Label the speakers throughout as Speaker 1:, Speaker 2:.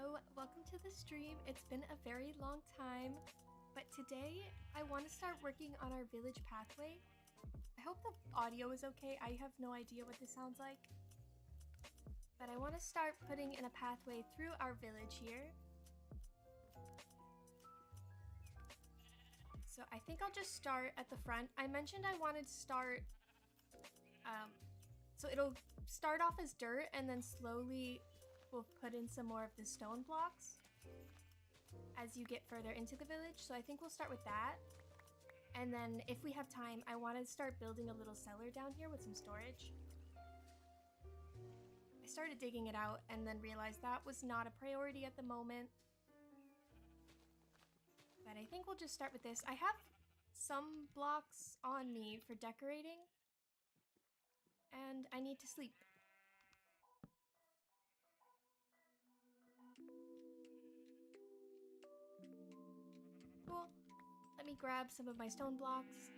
Speaker 1: Hello, welcome to the stream. It's been a very long time, but today I want to start working on our village pathway. I hope the audio is okay. I have no idea what this sounds like. But I want to start putting in a pathway through our village here. So I think I'll just start at the front. I mentioned I wanted to start, so it'll start off as dirt and then slowly we'll put in some more of the stone blocks as you get further into the village. So I think we'll start with that. And then if we have time, I want to start building a little cellar down here with some storage. I started digging it out and then realized that was not a priority at the moment. But I think we'll just start with this. I have some blocks on me for decorating, and I need to sleep. Cool. Let me grab some of my stone blocks.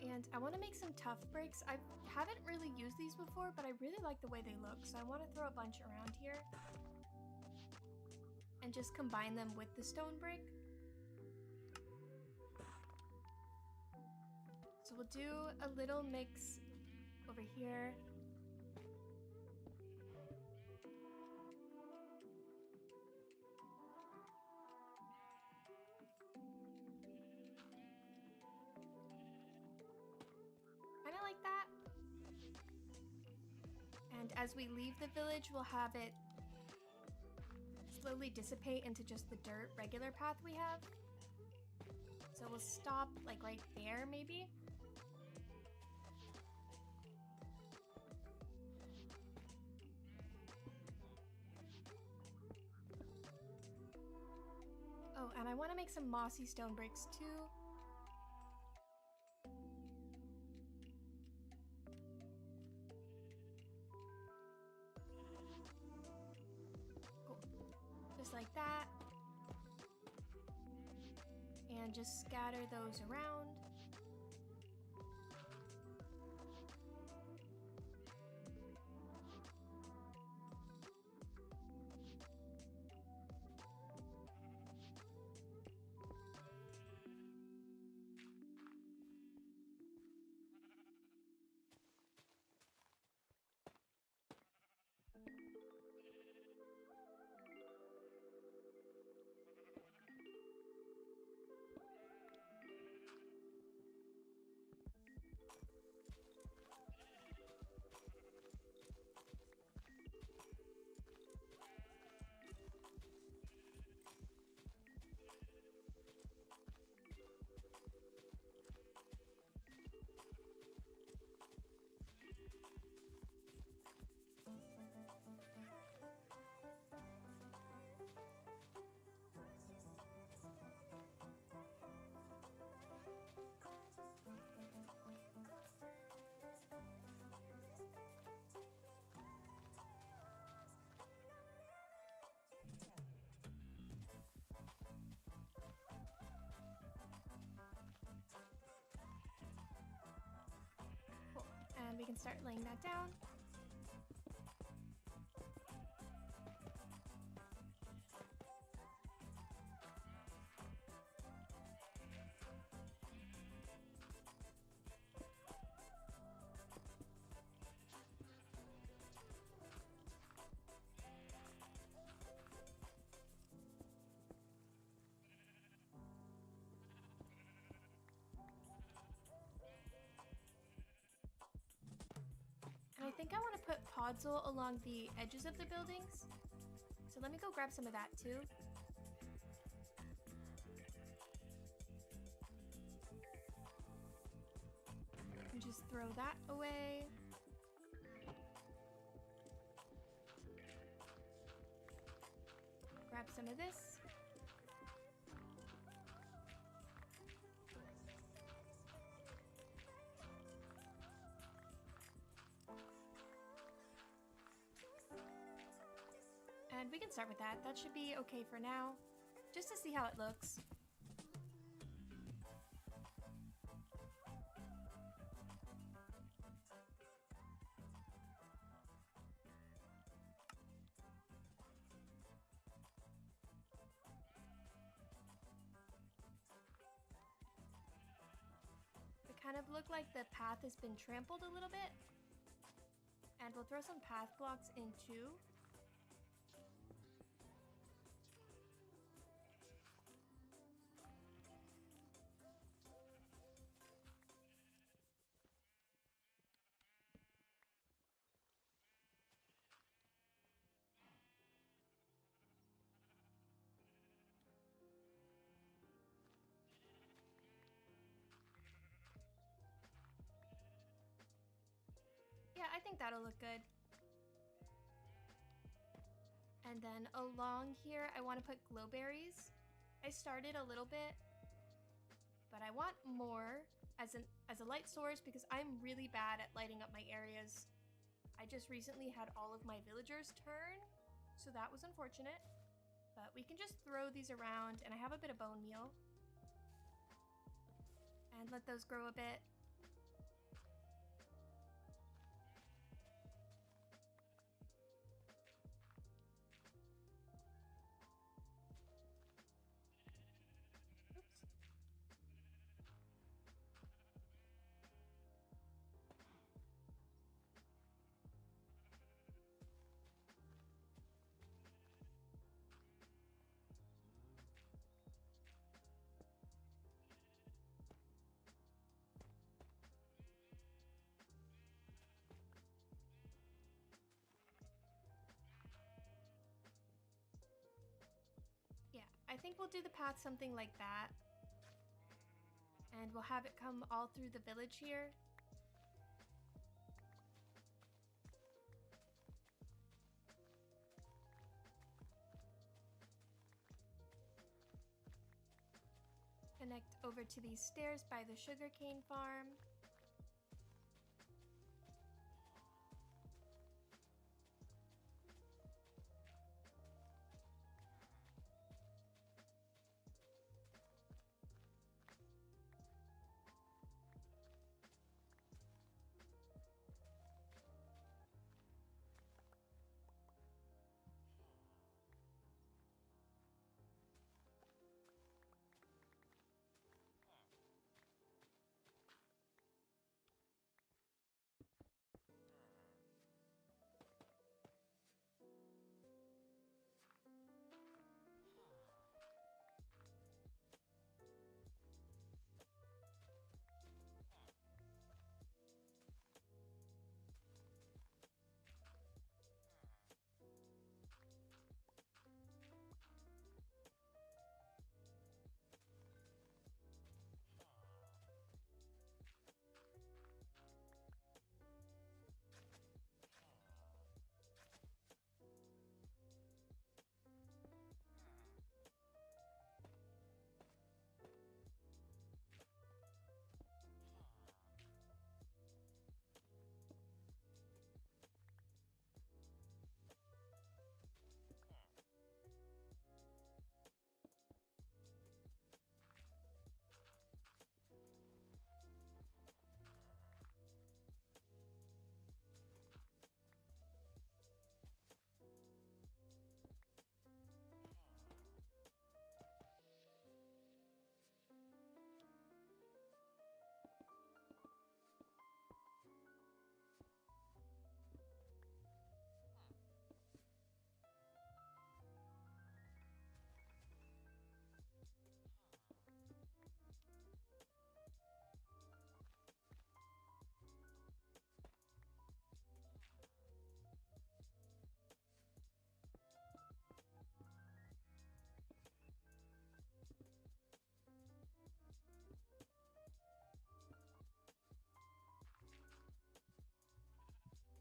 Speaker 1: And I want to make some tough bricks. I haven't really used these before, but I really like the way they look, so I want to throw a bunch around here and just combine them with the stone brick. So we'll do a little mix over here. Kind of like that. And as we leave the village, we'll have it slowly dissipate into just the dirt regular path we have. So we'll stop like right there maybe. Oh, and I want to make some mossy stone bricks too. Cool. Just like that. And just scatter those around. And we can start laying that down. And I think I want to put podzol along the edges of the buildings. So let me go grab some of that too. And just throw that away. Grab some of this. And we can start with that. That should be okay for now, just to see how it looks. It kind of look like the path has been trampled a little bit. And we'll throw some path blocks in too. Yeah, I think that'll look good. And then along here, I want to put glowberries. I started a little bit, but I want more as a light source because I'm really bad at lighting up my areas. I just recently had all of my villagers turn, so that was unfortunate. But we can just throw these around, and I have a bit of bone meal. And let those grow a bit. Yeah, I think we'll do the path something like that. And we'll have it come all through the village here. Connect over to these stairs by the sugarcane farm.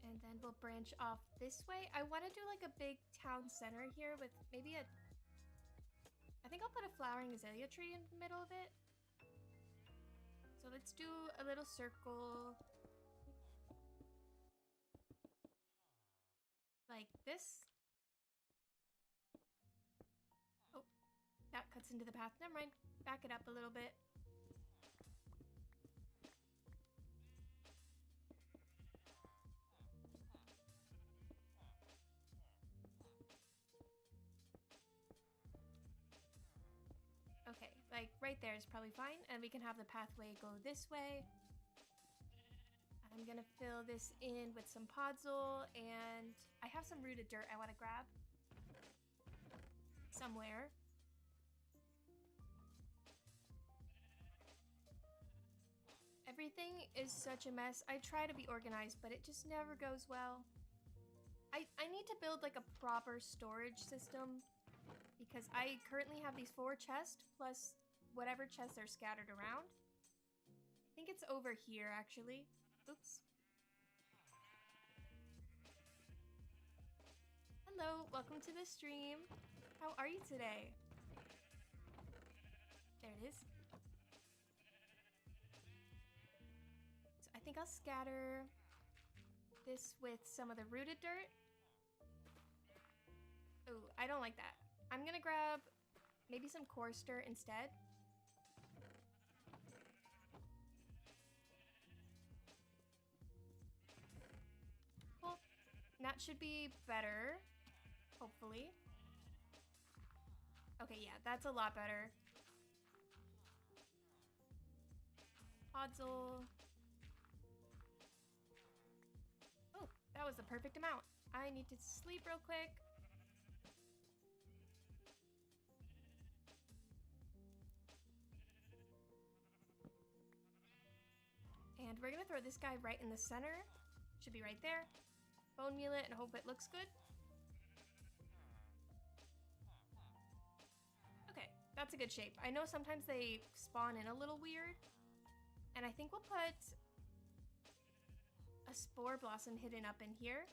Speaker 1: And then we'll branch off this way. I want to do like a big town center here with maybe I think I'll put a flowering azalea tree in the middle of it. So let's do a little circle. Like this. gets into the path. Never mind. Back it up a little bit. Okay, like right there is probably fine, and we can have the pathway go this way. I'm gonna fill this in with some podzol, and I have some rooted dirt I want to grab somewhere. Everything is such a mess. I try to be organized, but it just never goes well. I need to build like a proper storage system because I currently have these 4 chests plus whatever chests are scattered around. I think it's over here actually. Oops. Hello, welcome to the stream. How are you today? There it is. So I think I'll scatter this with some of the rooted dirt. Ooh, I don't like that. I'm gonna grab maybe some coarse dirt instead. Well, that should be better, hopefully. Okay, yeah, that's a lot better. Podzol. Oh, that was the perfect amount. I need to sleep real quick. And we're gonna throw this guy right in the center. Should be right there. Bone meal it and hope it looks good. Okay, that's a good shape. I know sometimes they spawn in a little weird. And I think we'll put a spore blossom hidden up in here.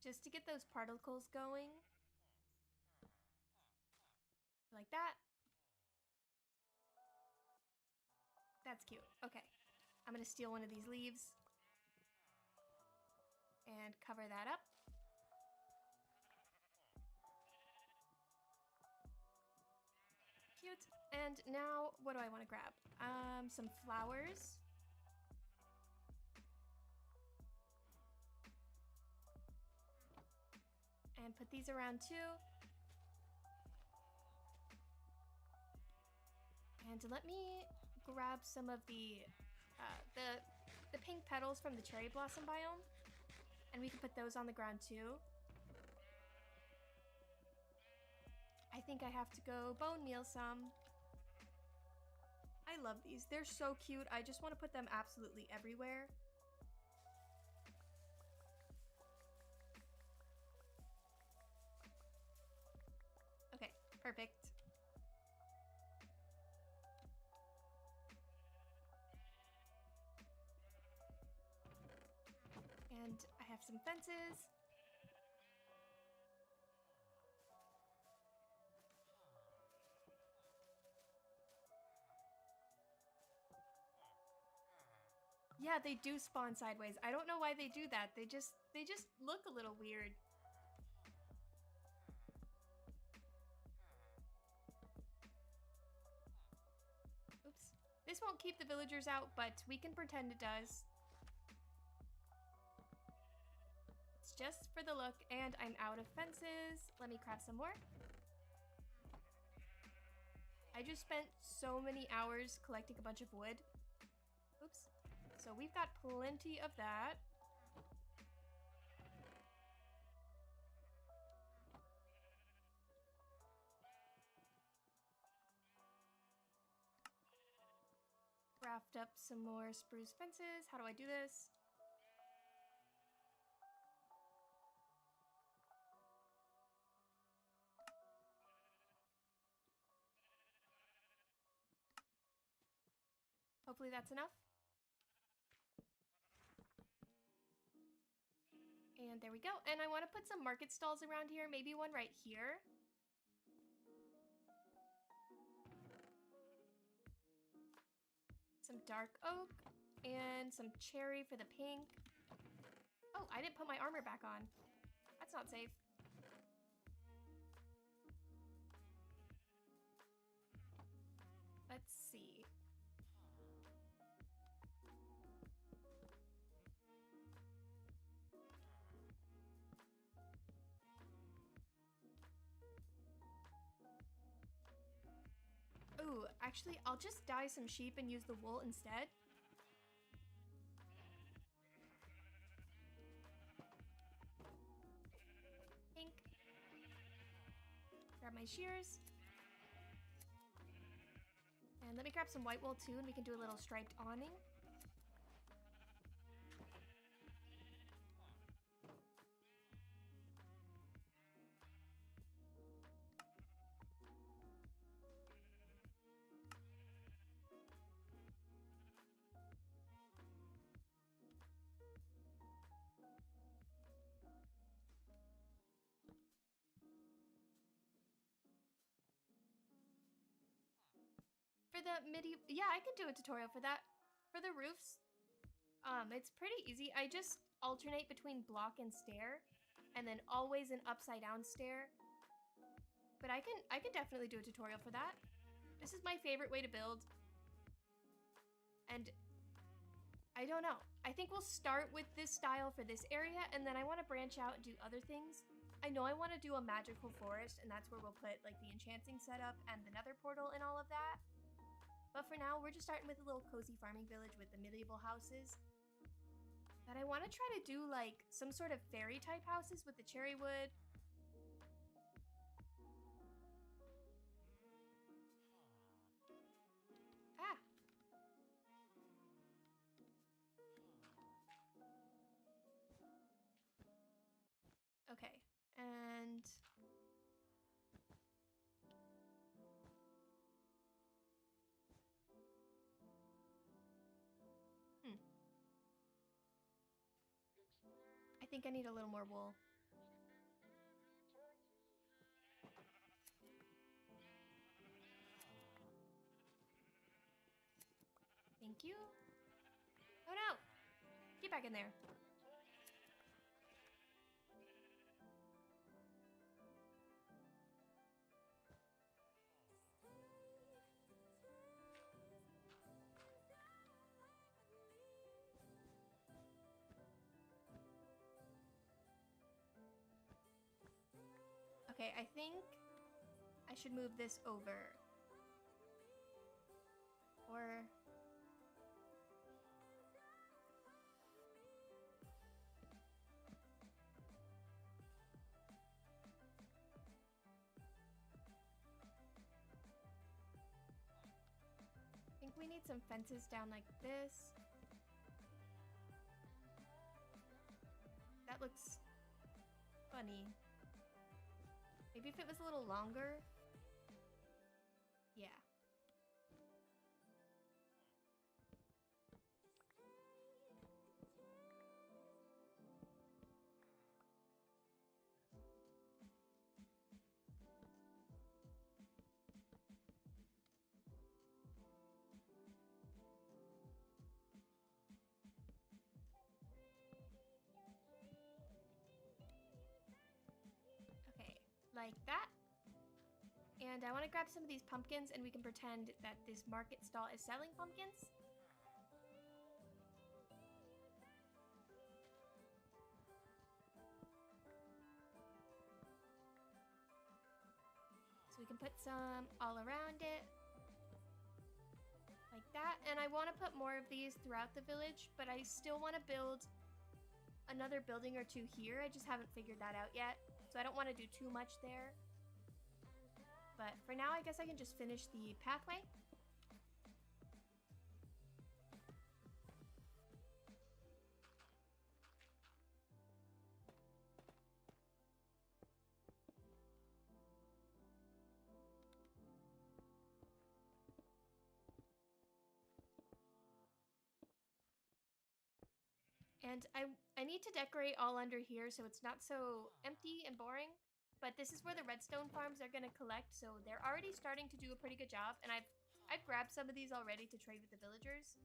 Speaker 1: Just to get those particles going. Like that. That's cute. Okay. I'm gonna steal one of these leaves and cover that up. Cute. And now, what do I want to grab? Some flowers. And put these around too. And let me grab some of the pink petals from the cherry blossom biome. And we can put those on the ground too. I think I have to go bone meal some. I love these. They're so cute. I just want to put them absolutely everywhere. Okay, perfect. And I have some fences. Yeah, they do spawn sideways. I don't know why they do that. They just look a little weird. Oops. This won't keep the villagers out, but we can pretend it does. It's just for the look, and I'm out of fences. Let me craft some more. I just spent so many hours collecting a bunch of wood. Oops. So we've got plenty of that. Craft up some more spruce fences. How do I do this? Hopefully that's enough. And there we go. And I want to put some market stalls around here. Maybe one right here. Some dark oak and some cherry for the pink. Oh, I didn't put my armor back on. That's not safe. Let's see. Ooh, actually, I'll just dye some sheep and use the wool instead. Pink. Grab my shears. And let me grab some white wool too, and we can do a little striped awning. For the yeah, I can do a tutorial for that. For the roofs, it's pretty easy. I just alternate between block and stair, and then always an upside down stair. But I can definitely do a tutorial for that. This is my favorite way to build. And I don't know. I think we'll start with this style for this area, and then I want to branch out and do other things. I know I want to do a magical forest, and that's where we'll put like the enchanting setup and the nether portal and all of that. But for now, we're just starting with a little cozy farming village with the medieval houses. But I want to try to do like some sort of fairy type houses with the cherry wood. Ah. Okay, and I think I need a little more wool. Thank you. Oh no! Get back in there. Okay, I think I should move this over. Or... I think we need some fences down like this. That looks funny. Maybe if it was a little longer. Yeah. Like that. And I want to grab some of these pumpkins and we can pretend that this market stall is selling pumpkins. So we can put some all around it. Like that. And I want to put more of these throughout the village, but I still want to build another building or two here. I just haven't figured that out yet. So I don't want to do too much there. But for now, I guess I can just finish the pathway. And I need to decorate all under here so it's not so empty and boring. But this is where the redstone farms are going to collect, so they're already starting to do a pretty good job. And I've grabbed some of these already to trade with the villagers.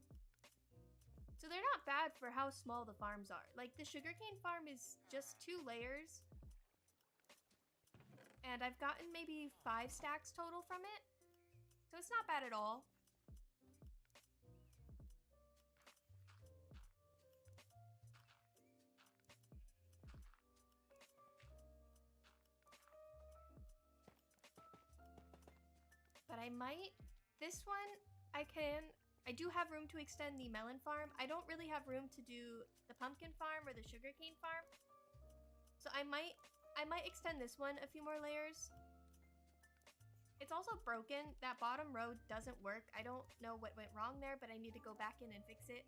Speaker 1: So they're not bad for how small the farms are. Like, the sugarcane farm is just 2 layers. And I've gotten maybe 5 stacks total from it. So it's not bad at all. But I might, this one, I do have room to extend the melon farm. I don't really have room to do the pumpkin farm or the sugarcane farm. So I might extend this one a few more layers. It's also broken. That bottom row doesn't work. I don't know what went wrong there, but I need to go back in and fix it.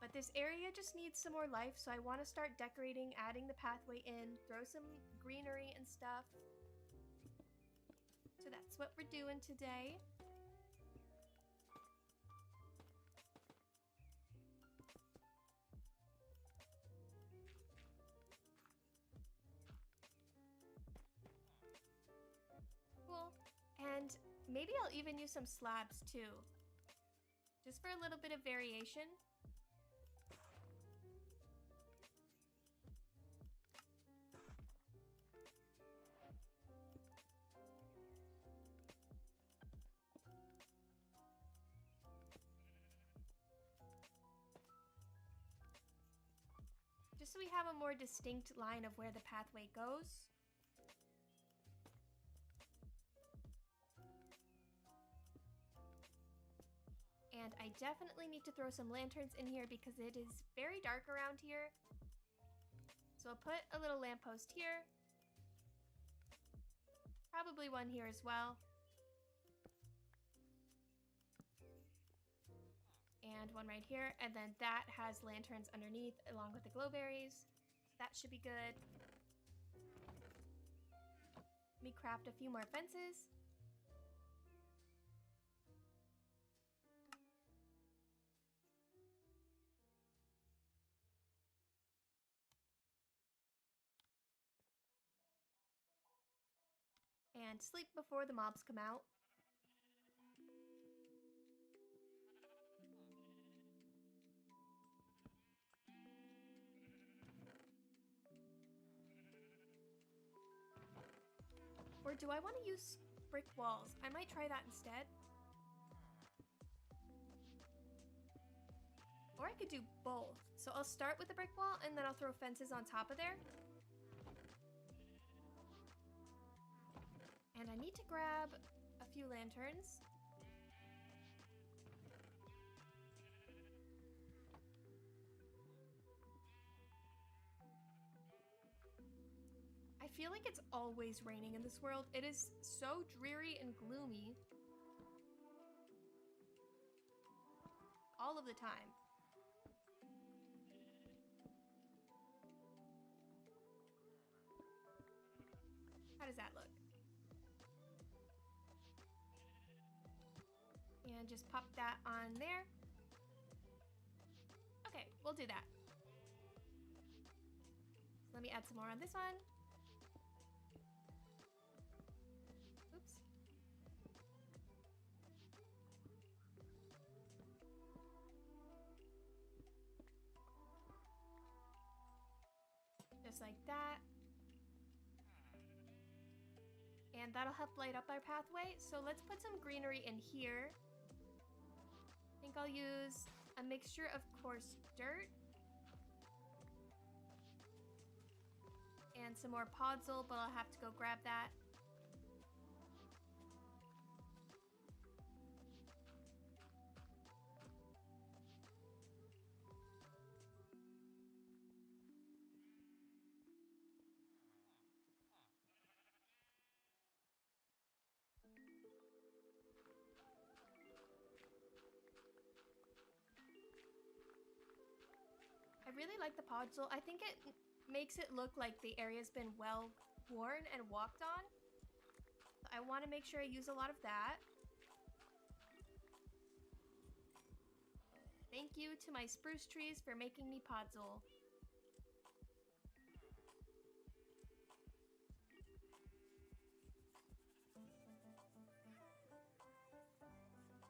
Speaker 1: But this area just needs some more life, so I want to start decorating, adding the pathway in, throw some greenery and stuff. So that's what we're doing today. Cool. And maybe I'll even use some slabs too. Just for a little bit of variation. Just so we have a more distinct line of where the pathway goes. And I definitely need to throw some lanterns in here because it is very dark around here. So I'll put a little lamppost here. Probably one here as well. And one right here, and then that has lanterns underneath along with the glowberries. So that should be good. Let me craft a few more fences. And sleep before the mobs come out. Or do I want to use brick walls? I might try that instead. Or I could do both. So I'll start with the brick wall and then I'll throw fences on top of there. And I need to grab a few lanterns. I feel like it's always raining in this world. It is so dreary and gloomy. All of the time. How does that look? And just pop that on there. Okay, we'll do that. So let me add some more on this one. Oops. Just like that. And that'll help light up our pathway. So let's put some greenery in here. I think I'll use a mixture of coarse dirt and some more podzol, but I'll have to go grab that. I really like the podzol. I think it makes it look like the area's been well worn and walked on. I want to make sure I use a lot of that. Thank you to my spruce trees for making me podzol.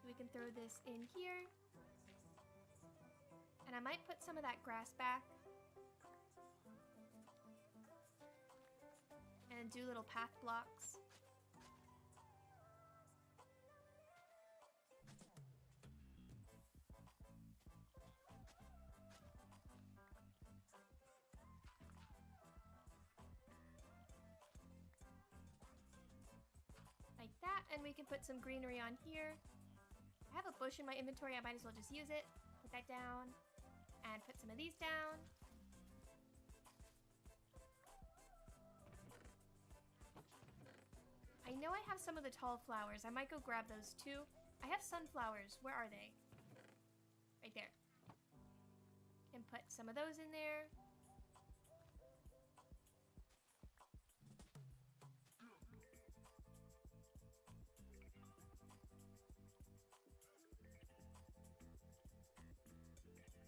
Speaker 1: Do we can throw this in here. And I might put some of that grass back. And do little path blocks. Like that, and we can put some greenery on here. I have a bush in my inventory, I might as well just use it. Put that down, and put some of these down. I know I have some of the tall flowers. I might go grab those too. I have sunflowers. Where are they? Right there. And put some of those in there.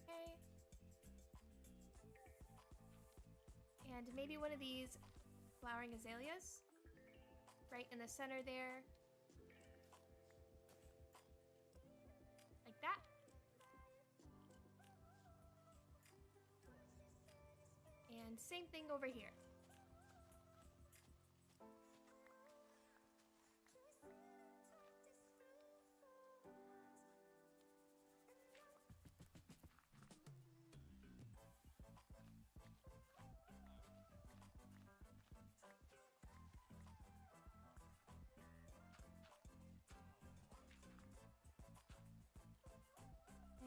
Speaker 1: Okay. And maybe one of these flowering azaleas. Right in the center there. Like that. And same thing over here.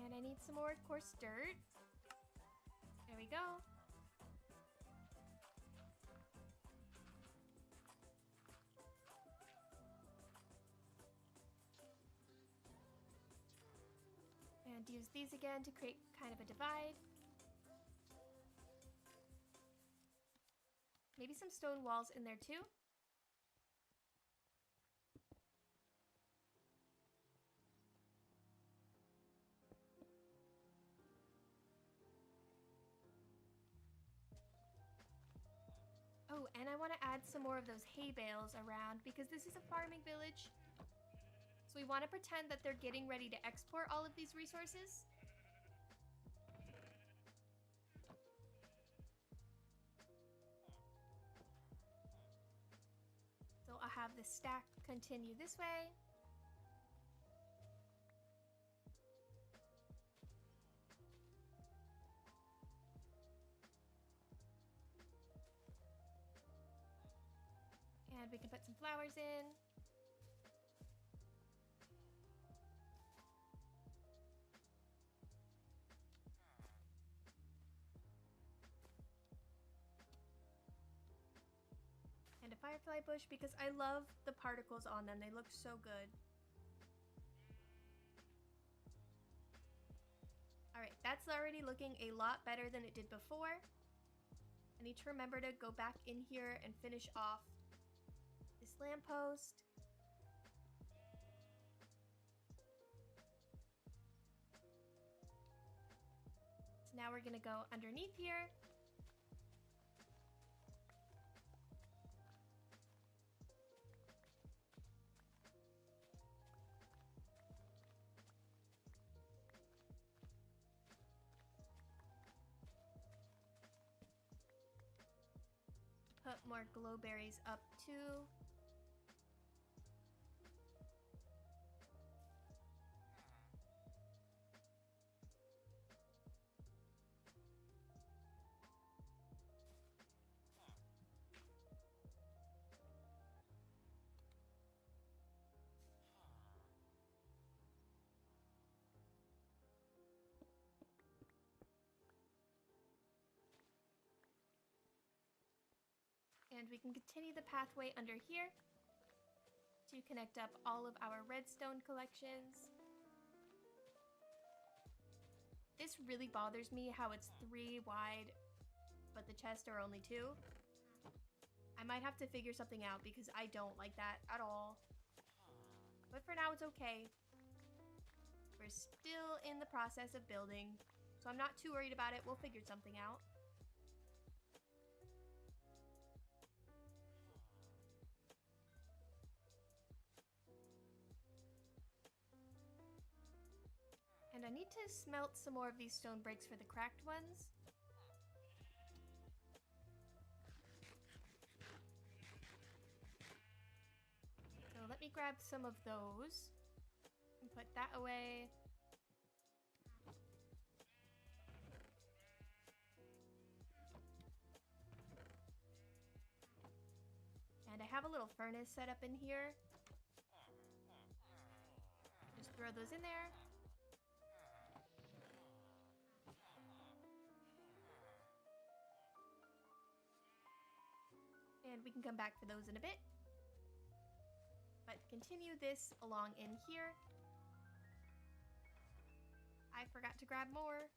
Speaker 1: And I need some more coarse dirt. There we go. And use these again to create kind of a divide. Maybe some stone walls in there too. Oh, and I want to add some more of those hay bales around because this is a farming village. So we want to pretend that they're getting ready to export all of these resources. So I'll have the stack continue this way. And we can put some flowers in. And a firefly bush because I love the particles on them. They look so good. Alright, that's already looking a lot better than it did before. I need to remember to go back in here and finish off this lamppost. So now we're gonna go underneath here. Put more glowberries up too. And we can continue the pathway under here to connect up all of our redstone collections. This really bothers me how it's 3 wide, but the chests are only 2. I might have to figure something out because I don't like that at all. But for now, it's okay. We're still in the process of building, so I'm not too worried about it. We'll figure something out. need to smelt some more of these stone bricks for the cracked ones. So let me grab some of those and put that away. And I have a little furnace set up in here. Just throw those in there. And we can come back for those in a bit. But continue this along in here. I forgot to grab more.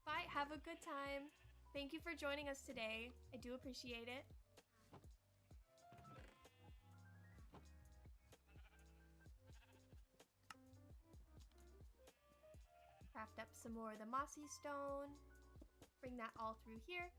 Speaker 1: Bye, have a good time. Thank you for joining us today. I do appreciate it. Craft up some more of the mossy stone. Bring that all through here.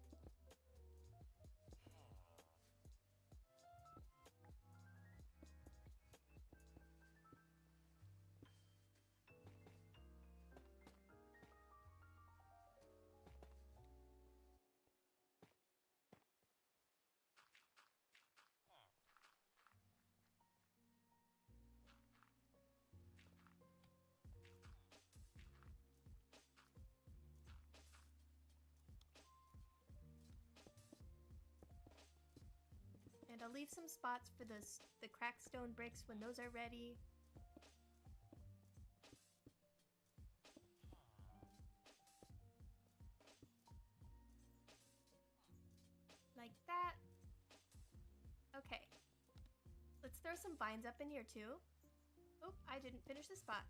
Speaker 1: And I'll leave some spots for the cracked stone bricks when those are ready. Like that. Okay. Let's throw some vines up in here too. Oh, I didn't finish the spot.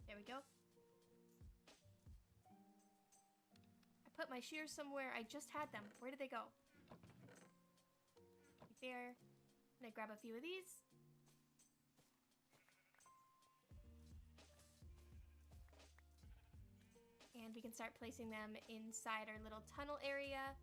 Speaker 1: There we go. I put my shears somewhere. I just had them. Where did they go? Right there. And I grab a few of these. And we can start placing them inside our little tunnel area.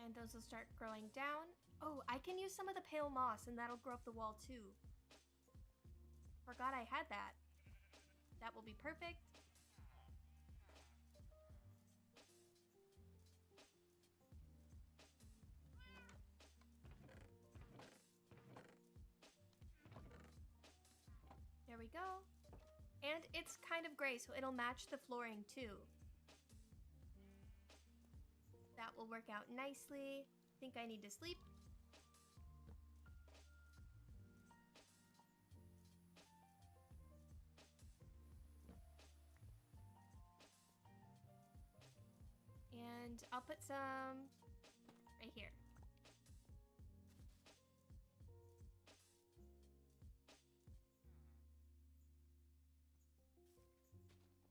Speaker 1: And those will start growing down. Oh, I can use some of the pale moss and that'll grow up the wall too. Forgot I had that. That will be perfect. There we go. And it's kind of gray, so it'll match the flooring too. That will work out nicely. I think I need to sleep. And I'll put some right here.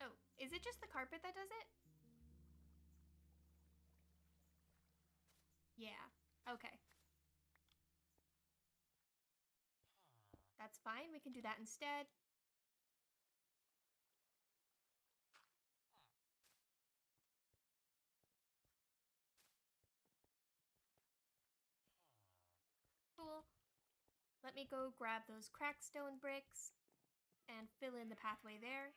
Speaker 1: Oh, is it just the carpet that does it? Yeah, okay. That's fine, we can do that instead. Cool. Let me go grab those cracked stone bricks and fill in the pathway there.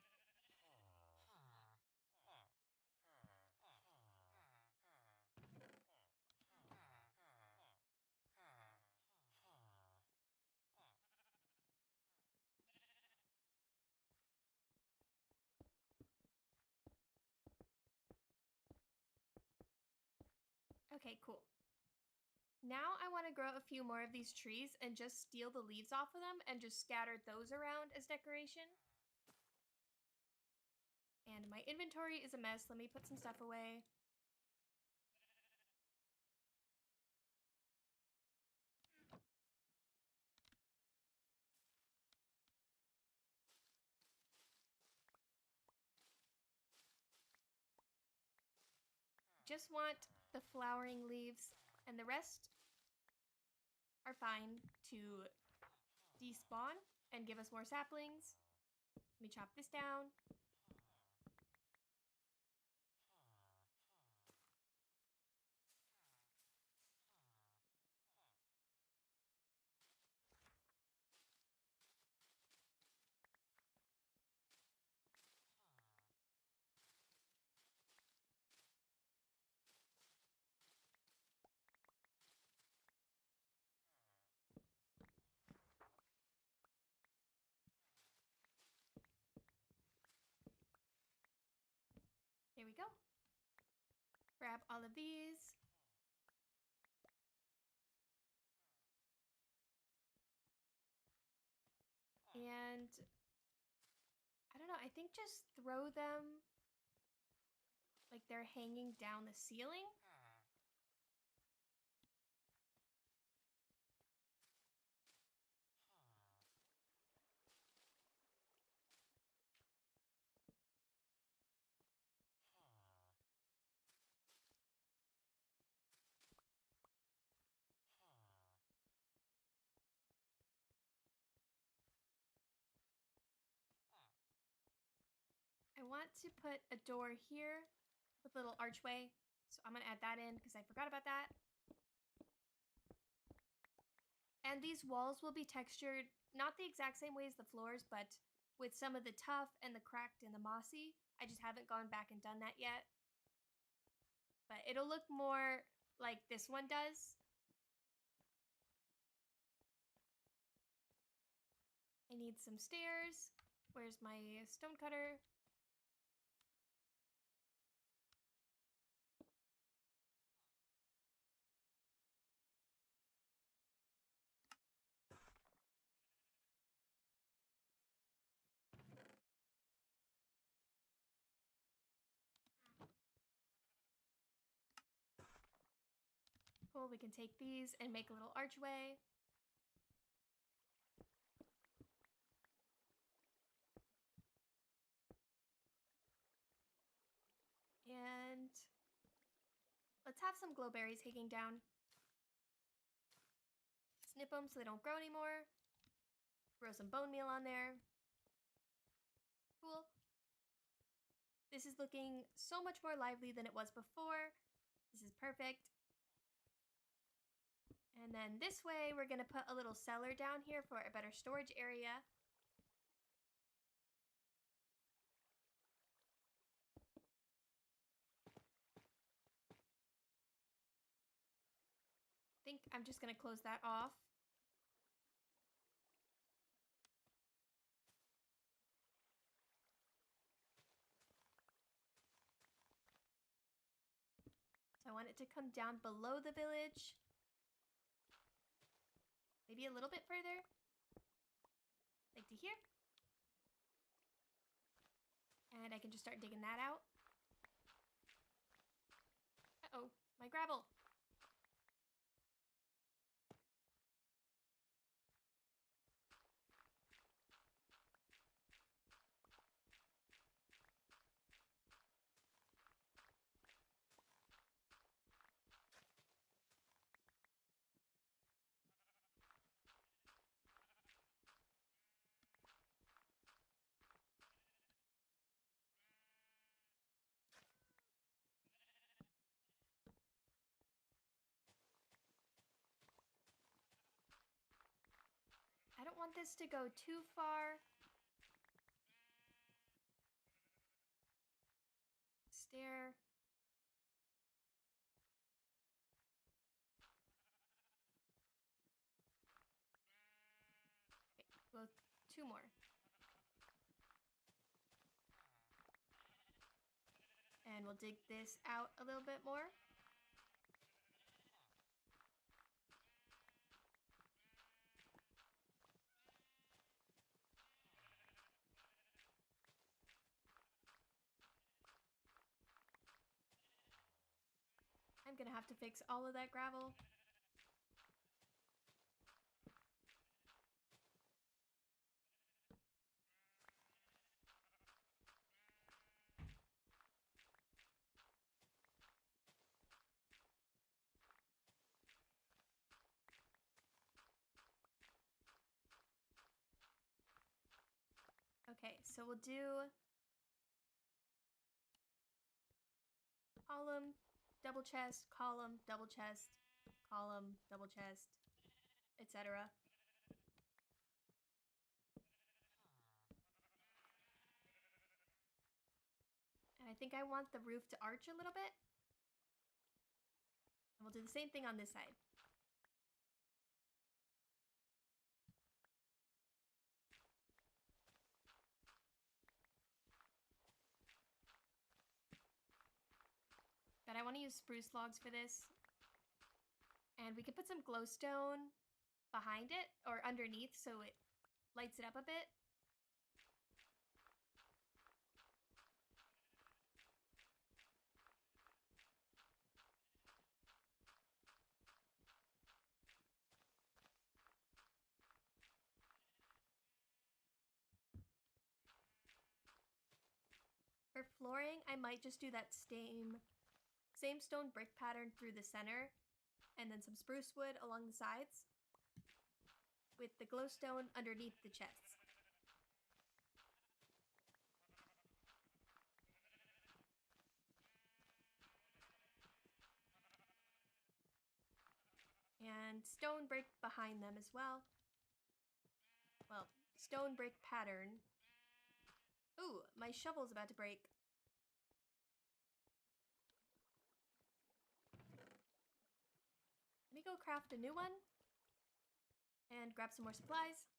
Speaker 1: Okay, cool. Now I want to grow a few more of these trees and just steal the leaves off of them and just scatter those around as decoration. And my inventory is a mess. Let me put some stuff away. just want the flowering leaves, and the rest are fine to despawn and give us more saplings. Let me chop this down. Here we go. Grab all of these. And I don't know, I think just throw them like they're hanging down the ceiling. I want to put a door here with a little archway. So I'm gonna add that in because I forgot about that. And these walls will be textured, not the exact same way as the floors, but with some of the tough and the cracked and the mossy. I just haven't gone back and done that yet. But it'll look more like this one does. I need some stairs. Where's my stonecutter? Cool, we can take these and make a little archway. And let's have some glowberries hanging down. Snip them so they don't grow anymore. Throw some bone meal on there. Cool. This is looking so much more lively than it was before. This is perfect. And then this way, we're gonna put a little cellar down here for a better storage area. I think I'm just gonna close that off. So I want it to come down below the village. Maybe a little bit further. Like to here. And I can just start digging that out. Uh-oh, my gravel. I don't want this to go too far. Stair. Okay, well, two more. And we'll dig this out a little bit more. I'm gonna have to fix all of that gravel. So we'll do column, double chest, column, double chest, column, double chest, etc. And I think I want the roof to arch a little bit. And we'll do the same thing on this side. But I want to use spruce logs for this. And we could put some glowstone behind it or underneath so it lights it up a bit. For flooring, I might just do that same stone brick pattern through the center and then some spruce wood along the sides with the glowstone underneath the chests. And stone brick behind them as well. Well, stone brick pattern. Ooh, my shovel's about to break. Let me go craft a new one and grab some more supplies.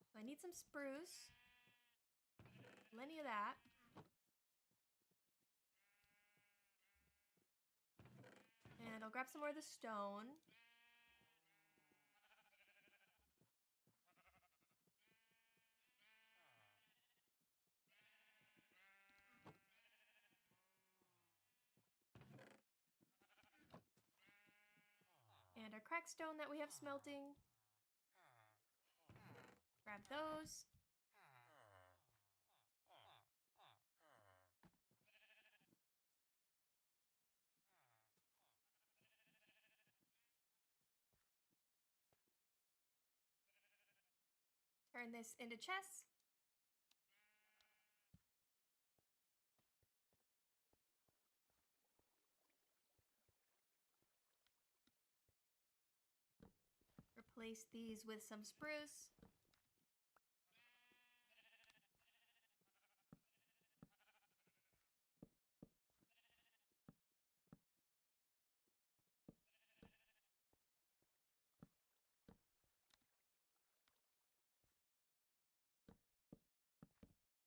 Speaker 1: So I need some spruce. Plenty of that. And I'll grab some more of the stone. And our crackstone that we have smelting. Grab those. Turn this into chests. Replace these with some spruce.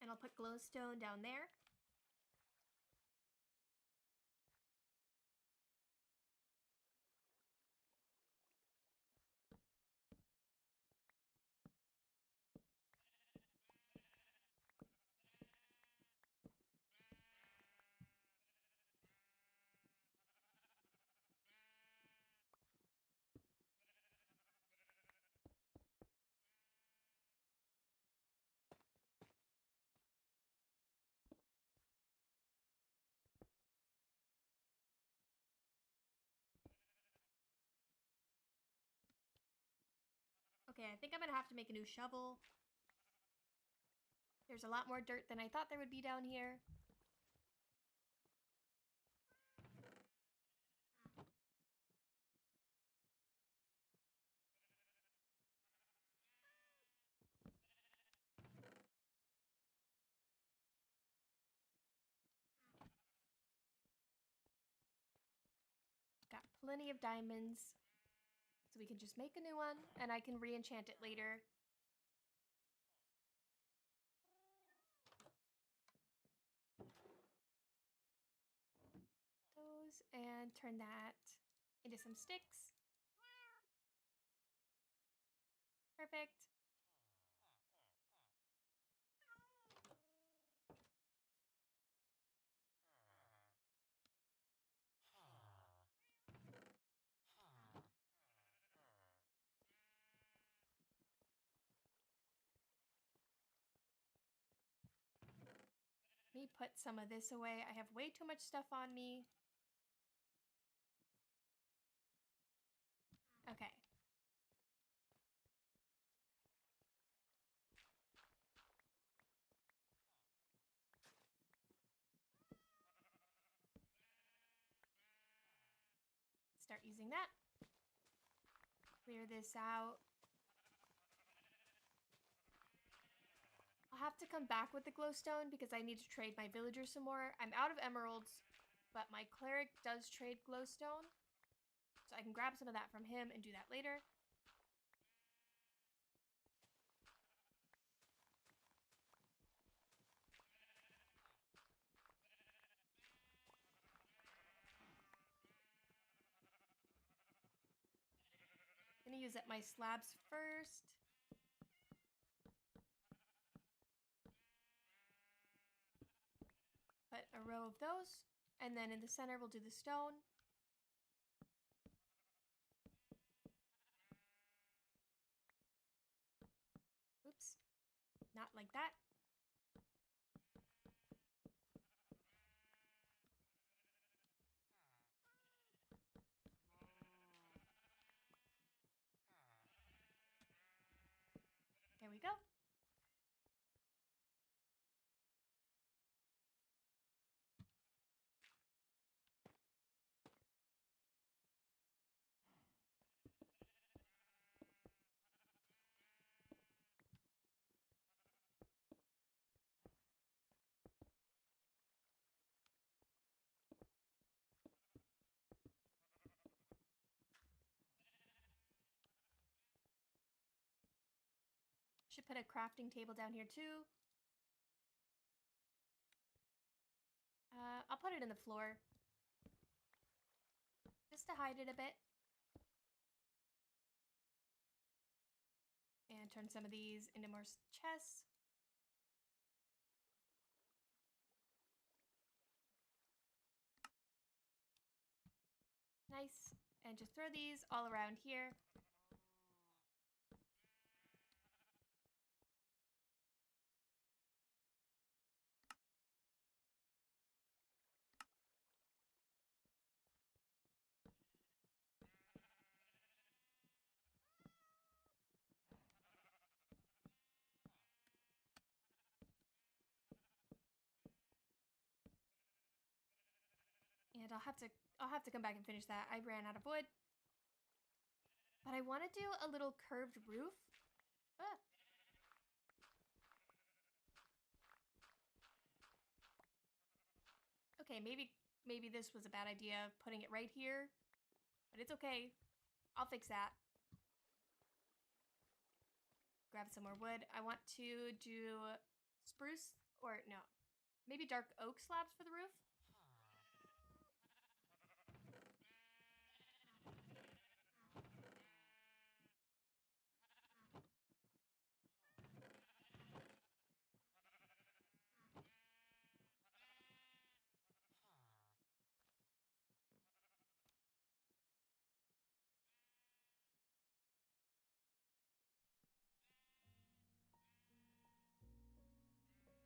Speaker 1: And I'll put glowstone down there. Okay, I think I'm gonna have to make a new shovel. There's a lot more dirt than I thought there would be down here. Got plenty of diamonds. So we can just make a new one, and I can re-enchant it later. Those, and turn that into some sticks. Perfect. Let me put some of this away. I have way too much stuff on me. using that. Clear this out. I'll have to come back with the glowstone because I need to trade my villagers some more. I'm out of emeralds, but my cleric does trade glowstone. So I can grab some of that from him and do that later. I'm gonna use up my slabs first. Put a row of those, and then in the center we'll do the stone. Oops, not like that. There we go. Should put a crafting table down here too. I'll put it in the floor. Just to hide it a bit. And turn some of these into more chests. Nice. And just throw these all around here. And I'll have to come back and finish that. I ran out of wood. But I want to do a little curved roof. Ah. Okay, maybe this was a bad idea, putting it right here. But it's okay. I'll fix that. Grab some more wood. I want to do spruce, or no, maybe dark oak slabs for the roof.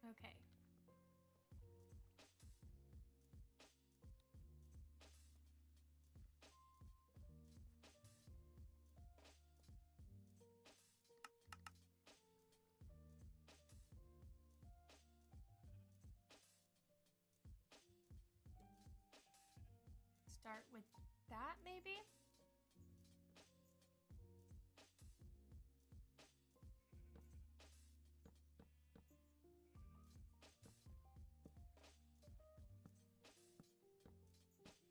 Speaker 1: Okay. Start with that, maybe?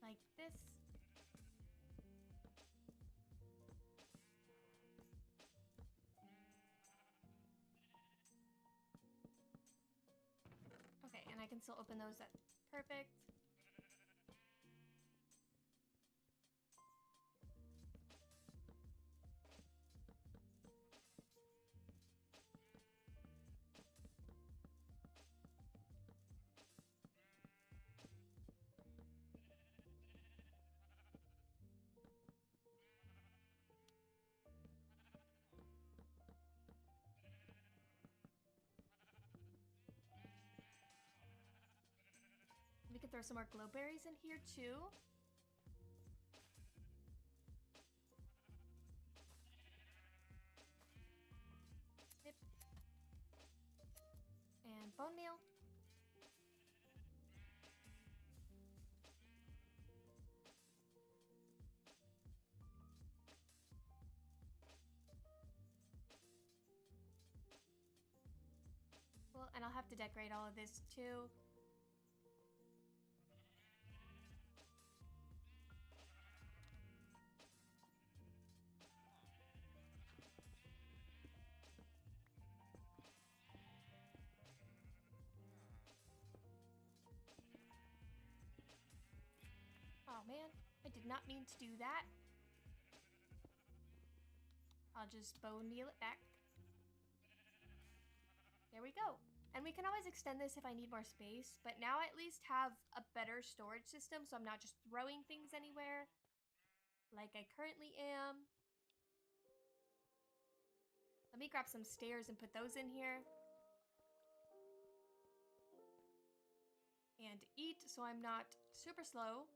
Speaker 1: Like this. Okay, and I can still open those. That's perfect. We could throw some more glowberries in here too. Snip. And bone meal. have to decorate all of this too. Oh man, I did not mean to do that. I'll just bone meal it back. There we go. And we can always extend this if I need more space, but now I at least have a better storage system so I'm not just throwing things anywhere like I currently am. Let me grab some stairs and put those in here. And eat so I'm not super slow.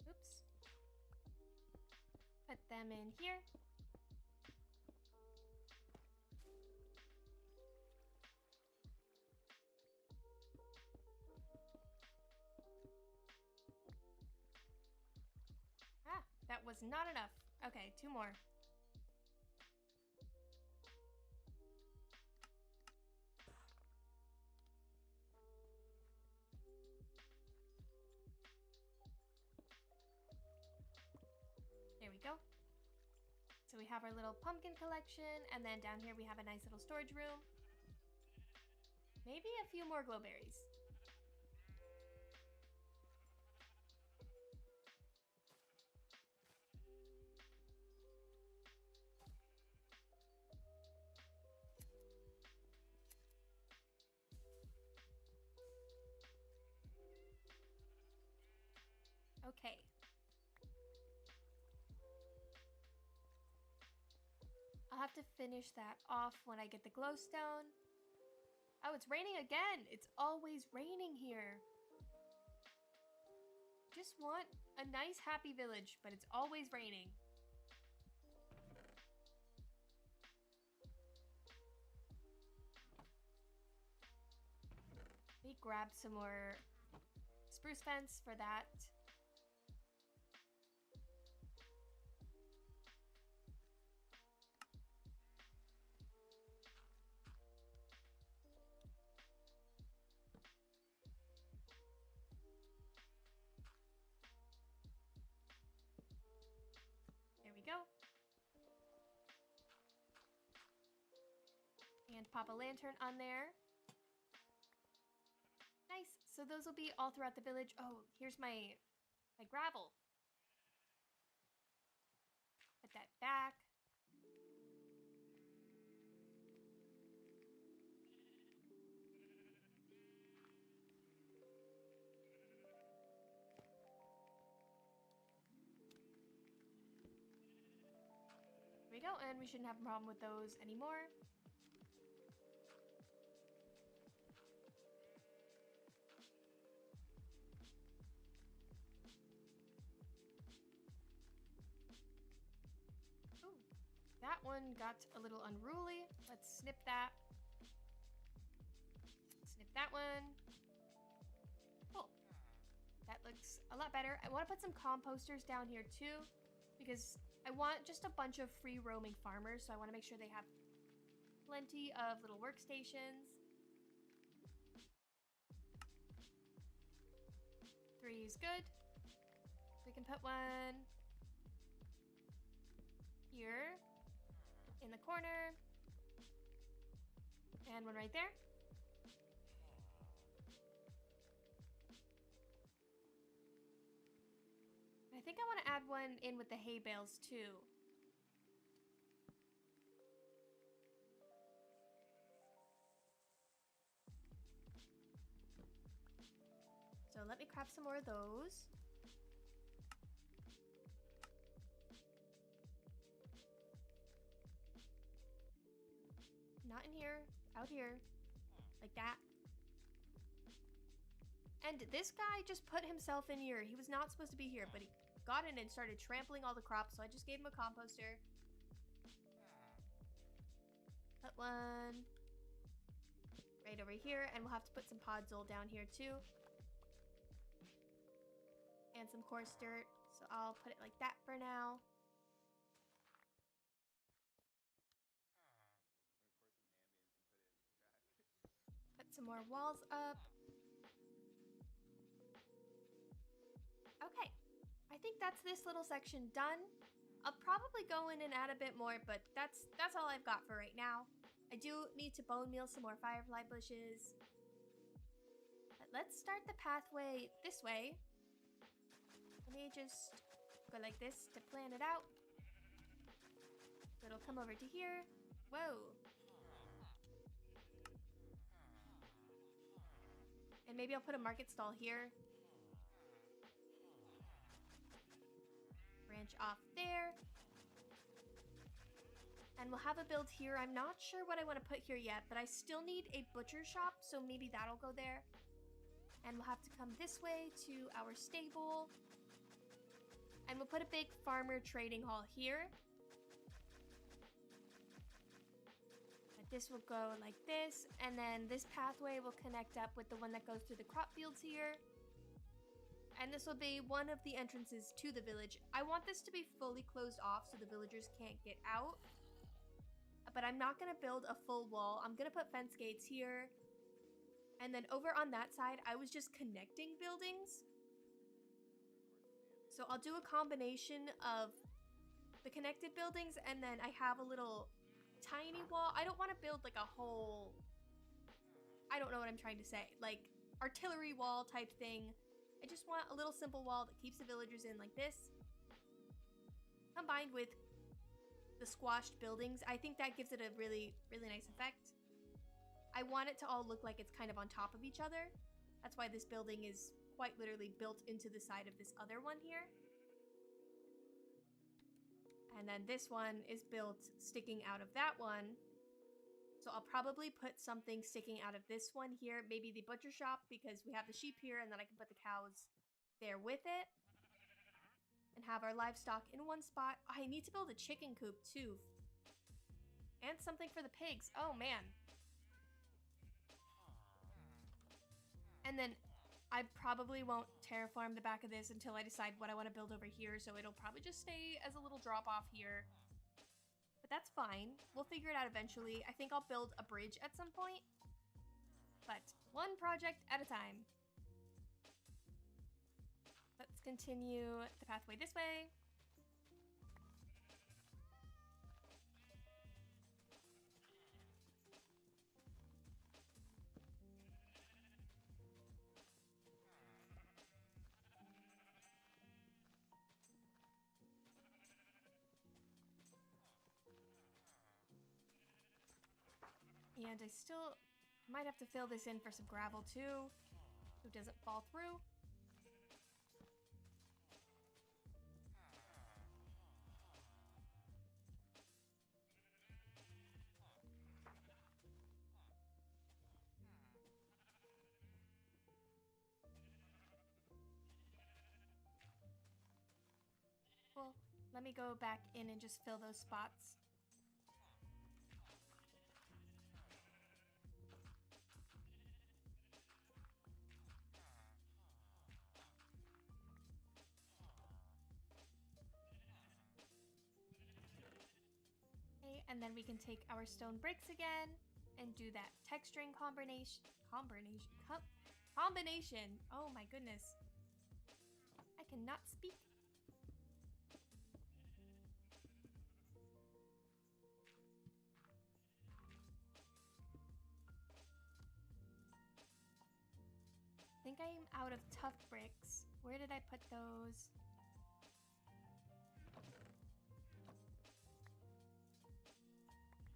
Speaker 1: Oops. Put them in here. Ah, that was not enough. Okay, 2 more. There we go. So we have our little pumpkin collection, and then down here we have a nice little storage room. Maybe a few more glowberries. Okay. I'll have to finish that off when I get the glowstone. Oh, it's raining again. It's always raining here. Just want a nice, happy village, but it's always raining. Let me grab some more spruce fence for that. There we go. And pop a lantern on there. Nice. So those will be all throughout the village. Oh, here's my gravel. Put that back. There we go, and we shouldn't have a problem with those anymore. Ooh, that one got a little unruly. Let's snip that. Snip that one. Cool. That looks a lot better. I want to put some composters down here too, because I want just a bunch of free roaming farmers, so I want to make sure they have plenty of little workstations. 3 is good. We can put one here in the corner, and one right there. I think I want to add one in with the hay bales too. So let me craft some more of those. Not in here, out here, like that. And this guy just put himself in here. He was not supposed to be here, but got in and started trampling all the crops, so I just gave him a composter. Put one right over here, and we'll have to put some podzol down here too. And some coarse dirt, so I'll put it like that for now. Put some more walls up. Okay, I think that's this little section done. I'll probably go in and add a bit more, but that's all I've got for right now. I do need to bone meal some more firefly bushes. But let's start the pathway this way. Let me just go like this to plan it out. So it'll come over to here. Whoa. And maybe I'll put a market stall here. Branch off there. And we'll have a build here. I'm not sure what I want to put here yet, but I still need a butcher shop, so maybe that'll go there. And we'll have to come this way to our stable. And we'll put a big farmer trading hall here. And this will go like this, and then this pathway will connect up with the one that goes through the crop fields here. And this will be one of the entrances to the village. I want this to be fully closed off so the villagers can't get out. But I'm not going to build a full wall. I'm going to put fence gates here. And then over on that side, I was just connecting buildings. So I'll do a combination of the connected buildings, and then I have a little tiny wall. I don't want to build like a whole... I don't know what I'm trying to say. Like artillery wall type thing. I just want a little simple wall that keeps the villagers in like this. Combined with the squashed buildings. I think that gives it a really, really nice effect. I want it to all look like it's kind of on top of each other. That's why this building is quite literally built into the side of this other one here. And then this one is built sticking out of that one. So I'll probably put something sticking out of this one here. Maybe the butcher shop, because we have the sheep here, and then I can put the cows there with it. And have our livestock in one spot. I need to build a chicken coop too. And something for the pigs. Oh man. And then I probably won't terraform the back of this until I decide what I want to build over here. So it'll probably just stay as a little drop off here. But that's fine. We'll figure it out eventually. I think I'll build a bridge at some point. But one project at a time. Let's continue the pathway this way. And I still might have to fill this in for some gravel too, so it doesn't fall through. Well, let me go back in and just fill those spots. Okay, and then we can take our stone bricks again and do that texturing combination. Oh my goodness. I cannot speak. I think I'm out of tough bricks. Where did I put those?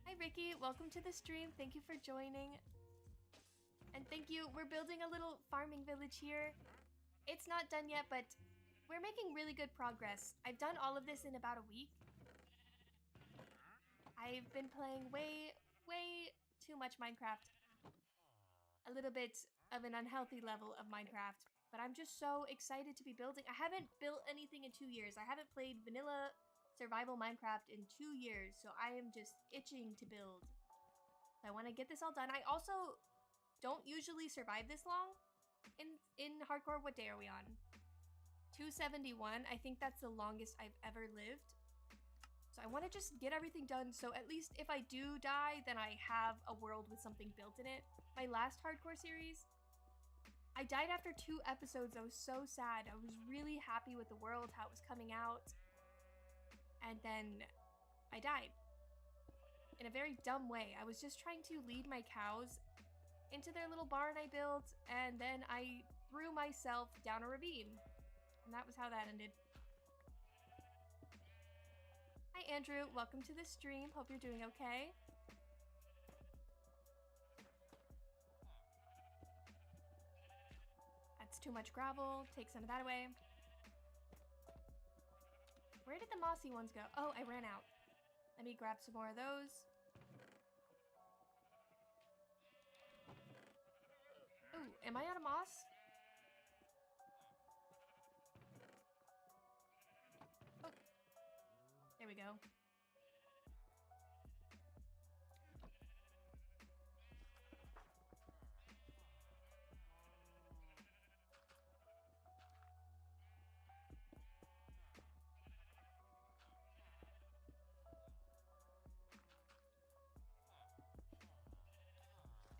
Speaker 1: Hi Ricky, welcome to the stream. Thank you for joining. And thank you. We're building a little farming village here. It's not done yet, but we're making really good progress. I've done all of this in about a week. I've been playing way too much Minecraft. A little bit of an unhealthy level of Minecraft. But I'm just so excited to be building. I haven't built anything in 2 years. I haven't played vanilla survival Minecraft in 2 years, so I am just itching to build. So I want to get this all done. I also don't usually survive this long in hardcore. What day are we on? 271. I think that's the longest I've ever lived. So I want to just get everything done, so at least if I do die, then I have a world with something built in it. My last hardcore series, I died after 2 episodes. I was so sad. I was really happy with the world, how it was coming out. And then I died. In a very dumb way. I was just trying to lead my cows into their little barn I built, and then I threw myself down a ravine. And that was how that ended. Hi Andrew, welcome to the stream. Hope you're doing okay. That's too much gravel. Take some of that away. Where did the mossy ones go? Oh, I ran out. Let me grab some more of those. Ooh, am I out of moss? Oh. There we go.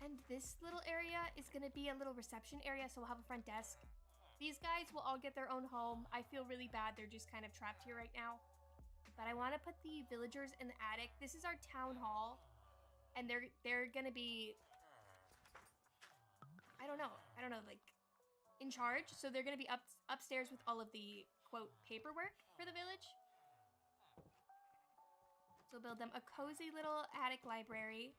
Speaker 1: And this little area is gonna be a little reception area, so we'll have a front desk. These guys will all get their own home. I feel really bad, they're just kind of trapped here right now. But I want to put the villagers in the attic. This is our town hall, and they're gonna be, I don't know, like in charge. So they're gonna be upstairs with all of the quote paperwork for the village. So we'll build them a cozy little attic library.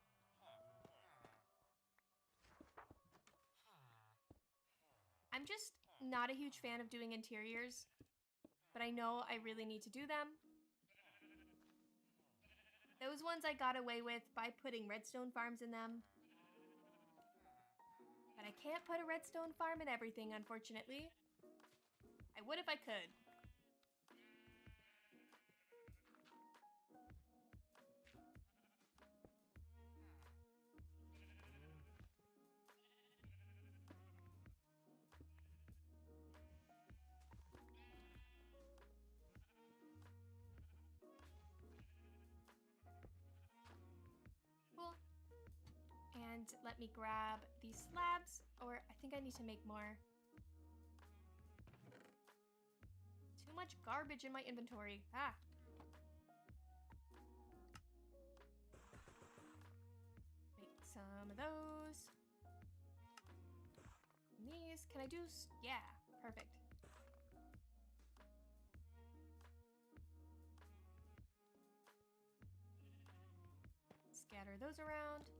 Speaker 1: I'm just not a huge fan of doing interiors, but I know I really need to do them. Those ones I got away with by putting redstone farms in them. But I can't put a redstone farm in everything, unfortunately. I would if I could. And let me grab these slabs, or I think I need to make more. Too much garbage in my inventory. Ah. Make some of those. And these, can I do, yeah, perfect. Scatter those around.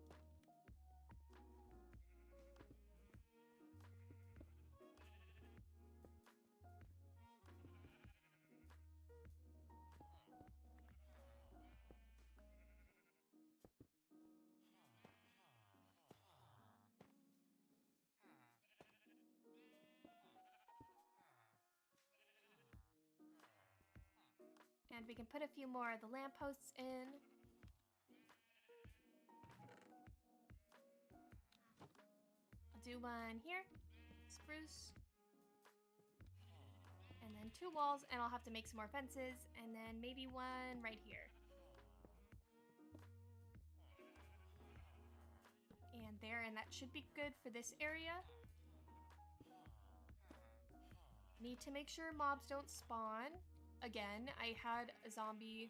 Speaker 1: And we can put a few more of the lampposts in. I'll do one here, spruce. And then 2 walls, and I'll have to make some more fences, and then maybe one right here. And there, and that should be good for this area. Need to make sure mobs don't spawn. Again, I had a zombie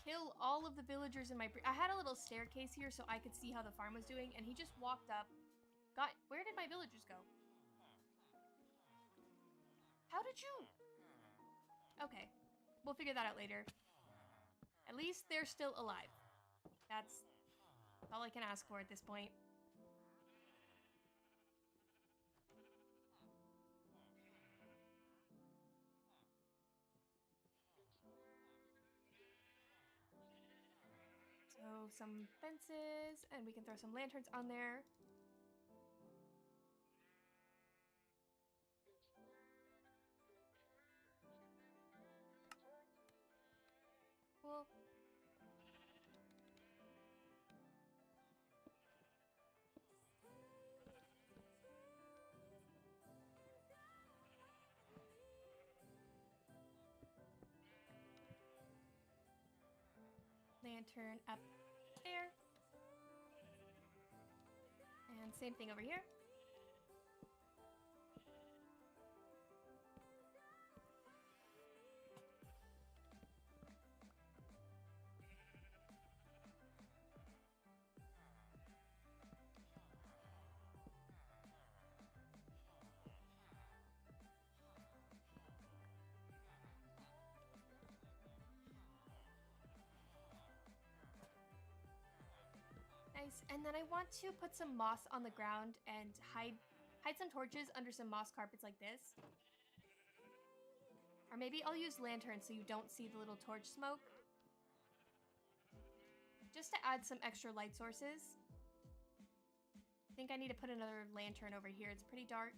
Speaker 1: kill all of the villagers in my... I had a little staircase here so I could see how the farm was doing, and he just walked up. Where did my villagers go? How did you... Okay, we'll figure that out later. At least they're still alive. That's all I can ask for at this point. So some fences, and we can throw some lanterns on there. lantern up there. And same thing over here. Nice. And then I want to put some moss on the ground and hide some torches under some moss carpets like this. Or maybe I'll use lanterns so you don't see the little torch smoke. Just to add some extra light sources. I think I need to put another lantern over here. It's pretty dark.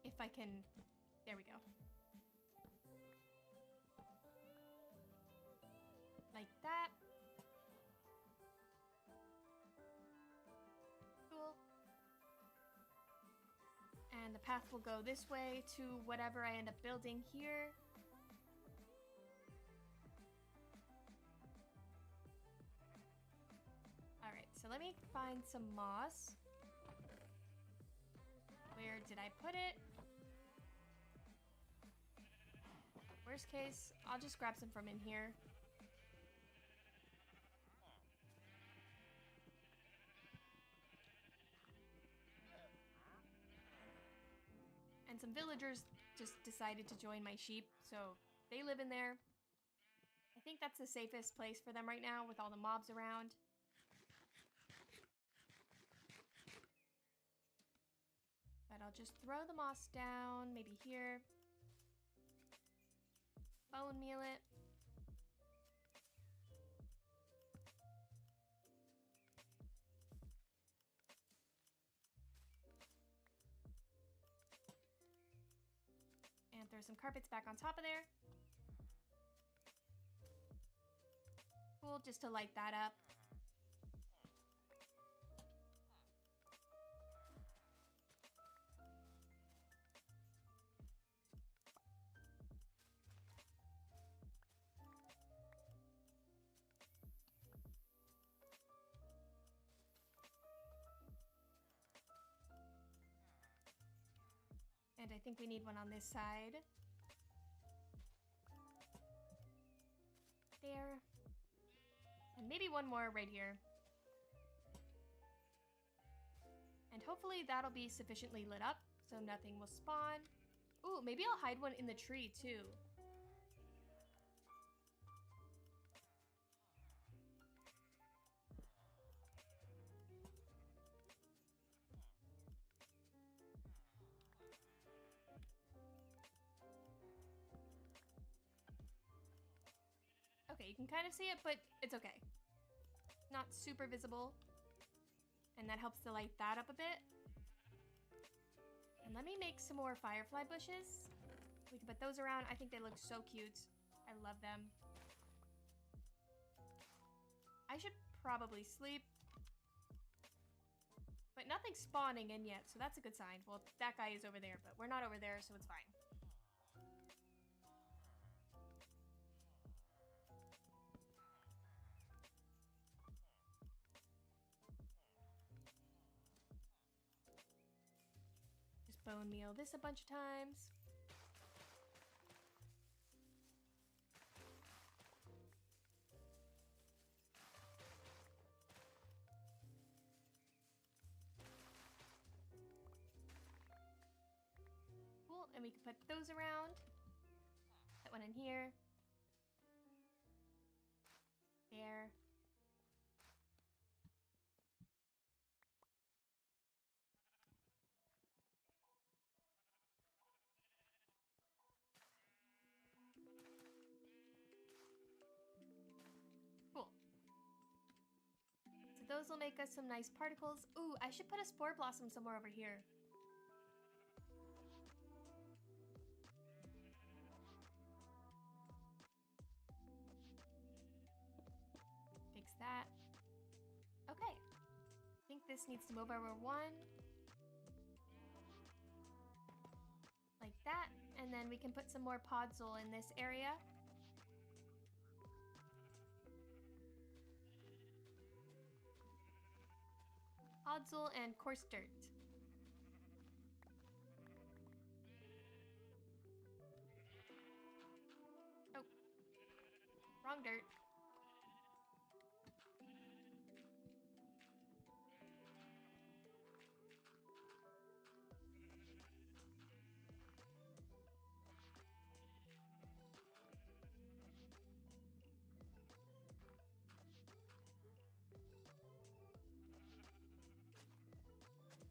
Speaker 1: If I can... There we go. Like that. Cool. And the path will go this way to whatever I end up building here. Alright, so let me find some moss. Where did I put it? Worst case, I'll just grab some from in here. And some villagers just decided to join my sheep, so they live in there. I think that's the safest place for them right now with all the mobs around. But I'll just throw the moss down, maybe here. Bone meal it. And throw some carpets back on top of there. Cool, just to light that up. And I think we need one on this side. There. And maybe one more right here. And hopefully that'll be sufficiently lit up so nothing will spawn. Ooh, maybe I'll hide one in the tree too. Okay, you can kind of see it, but it's okay. Not super visible. And that helps to light that up a bit. And let me make some more firefly bushes. We can put those around. I think they look so cute. I love them. I should probably sleep. But nothing's spawning in yet, so that's a good sign. Well, that guy is over there, but we're not over there, so it's fine. Bone meal this a bunch of times. Cool, and we can put those around. That one in here. There. Those will make us some nice particles. Ooh, I should put a spore blossom somewhere over here. Fix that. Okay. I think This needs to move over one. Like that. And then we can put some more podzol in this area. Podzol and coarse dirt. Oh. Wrong dirt.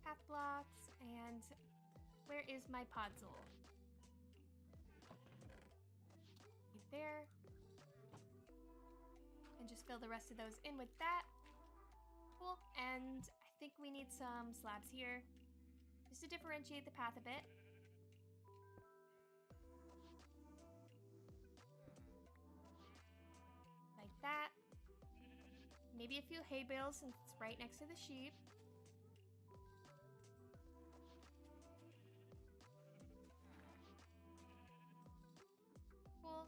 Speaker 1: Path blocks, and where is my podzol? Right there. And just fill the rest of those in with that. Cool, and I think we need some slabs here, just to differentiate the path a bit. Like that. Maybe a few hay bales since it's right next to the sheep. Cool.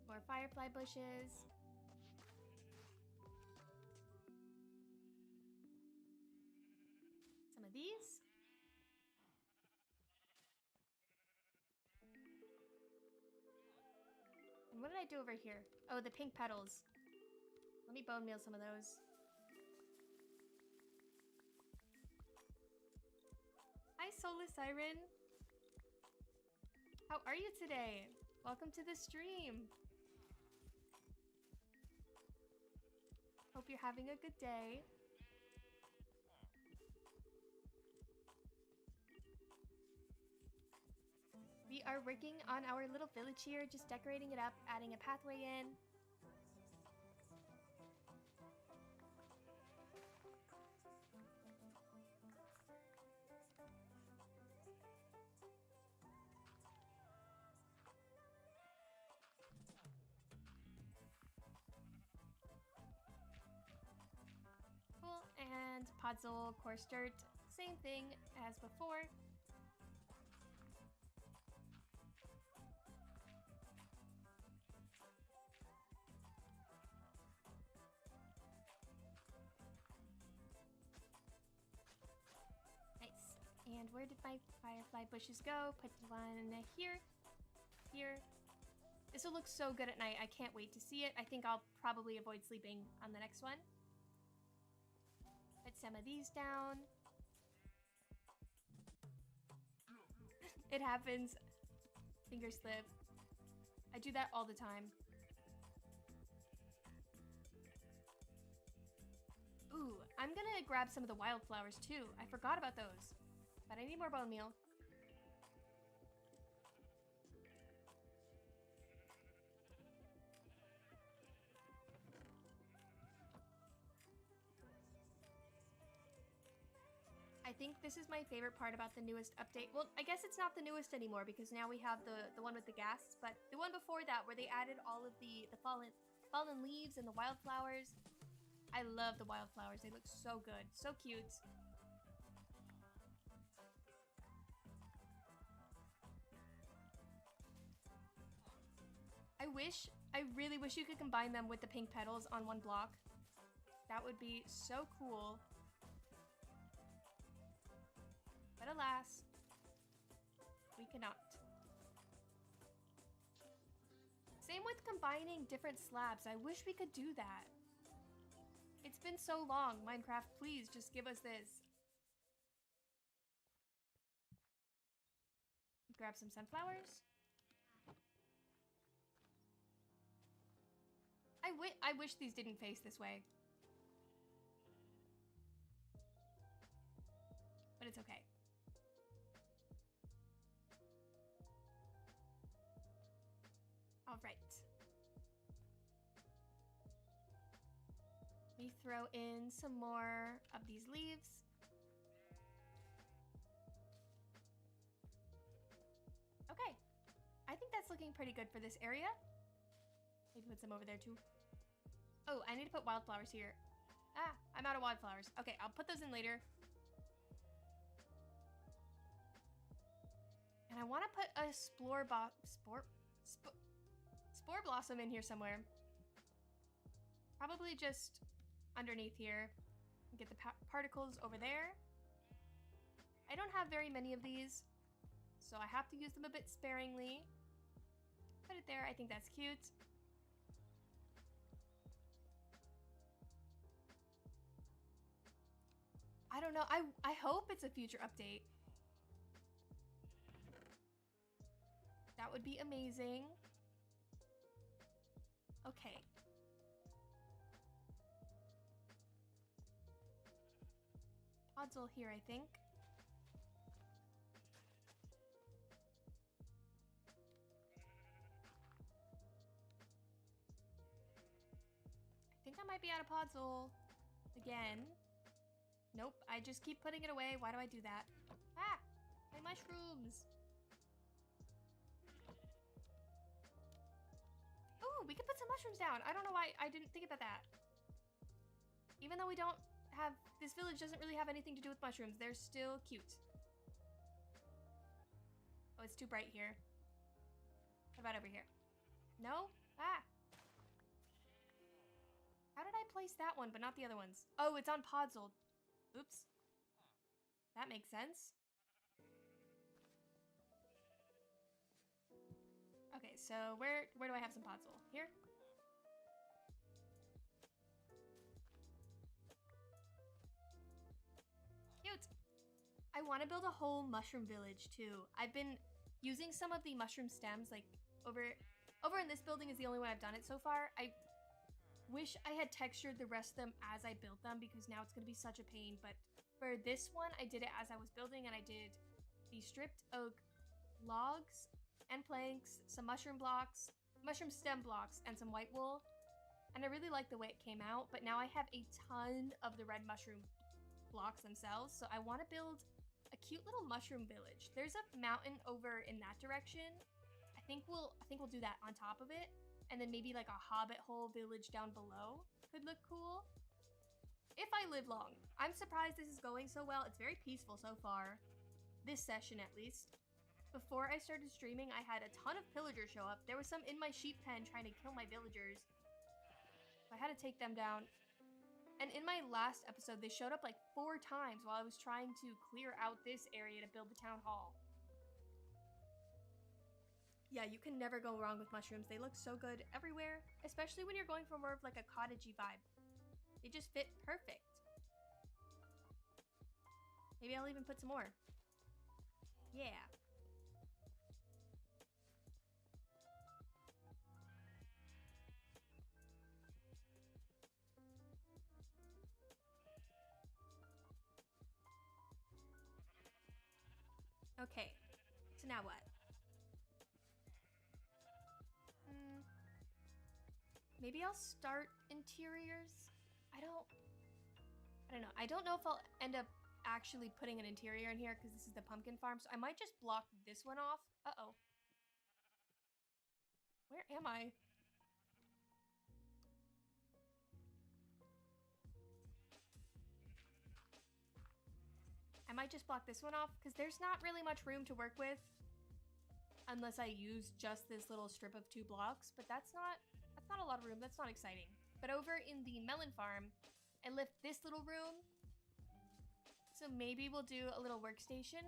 Speaker 1: More firefly bushes. Some of these. And what did I do over here? Oh, the pink petals. Let me bone meal some of those. Hi, Soulless Siren. How are you today? Welcome to the stream. Hope you're having a good day. We are working on our little village here, just decorating it up, adding a pathway in. Cool, and podzol, coarse dirt, same thing as before. And where did my firefly bushes go? Put one here, here. This will look so good at night. I can't wait to see it. I think I'll probably avoid sleeping on the next one. Put some of these down. It happens. Finger slip. I do that all the time. Ooh, I'm gonna grab some of the wildflowers too. I forgot about those. But I need more bone meal. I think this is my favorite part about the newest update. Well, I guess it's not the newest anymore because now we have the one with the ghasts, but the one before that where they added all of the fallen leaves and the wildflowers. I love the wildflowers. They look so good, so cute. I really wish you could combine them with the pink petals on one block. That would be so cool. But alas, we cannot. Same with combining different slabs. I wish we could do that. It's been so long. Minecraft, please just give us this. Grab some sunflowers. I wish these didn't face this way. But it's okay. All right. We throw in some more of these leaves. Okay. I think that's looking pretty good for this area. Maybe put some over there too. Oh, I need to put wildflowers here. Ah, I'm out of wildflowers. Okay, I'll put those in later. And I want to put a spore blossom in here somewhere. Probably just underneath here. Get the particles over there. I don't have very many of these, so I have to use them a bit sparingly. Put it there. I think that's cute. I don't know. I hope it's a future update. That would be amazing. Okay. Podzol here, I think. I think I might be out of Podzol again. Nope, I just keep putting it away. Why do I do that? Ah! My mushrooms! Ooh, we could put some mushrooms down. I don't know why I didn't think about that. Even though we don't have... This village doesn't really have anything to do with mushrooms. They're still cute. Oh, it's too bright here. What about over here? No? Ah! How did I place that one, but not the other ones? Oh, it's on Podzol. Oops. That makes sense. Okay, so where do I have some Podzol? Here? Cute! I want to build a whole mushroom village too. I've been using some of the mushroom stems, like over in this building is the only one I've done it so far. I wish I had textured the rest of them as I built them because now it's going to be such a pain. But for this one, I did it as I was building, and I did the stripped oak logs and planks, some mushroom blocks, mushroom stem blocks, and some white wool. And I really like the way it came out, but now I have a ton of the red mushroom blocks themselves, so I want to build a cute little mushroom village. There's a mountain over in that direction. I think we'll do that on top of it. And then maybe like a hobbit hole village down below could look cool. If I live long. I'm surprised this is going so well. It's very peaceful so far. This session, at least. Before I started streaming, I had a ton of pillagers show up. There was some in my sheep pen trying to kill my villagers. I had to take them down. And in my last episode, they showed up like 4 times while I was trying to clear out this area to build the town hall. Yeah, you can never go wrong with mushrooms. They look so good everywhere, especially when you're going for more of like a cottagey vibe. They just fit perfect. Maybe I'll even put some more. Yeah. Okay, so now what? Maybe I'll start interiors? I don't know. I don't know if I'll end up actually putting an interior in here because this is the pumpkin farm, so I might just block this one off. Uh-oh. Where am I? I might just block this one off because there's not really much room to work with unless I use just this little strip of 2 blocks, but that's not a lot of room. That's not exciting. But over in the melon farm, I left this little room. So maybe we'll do a little workstation.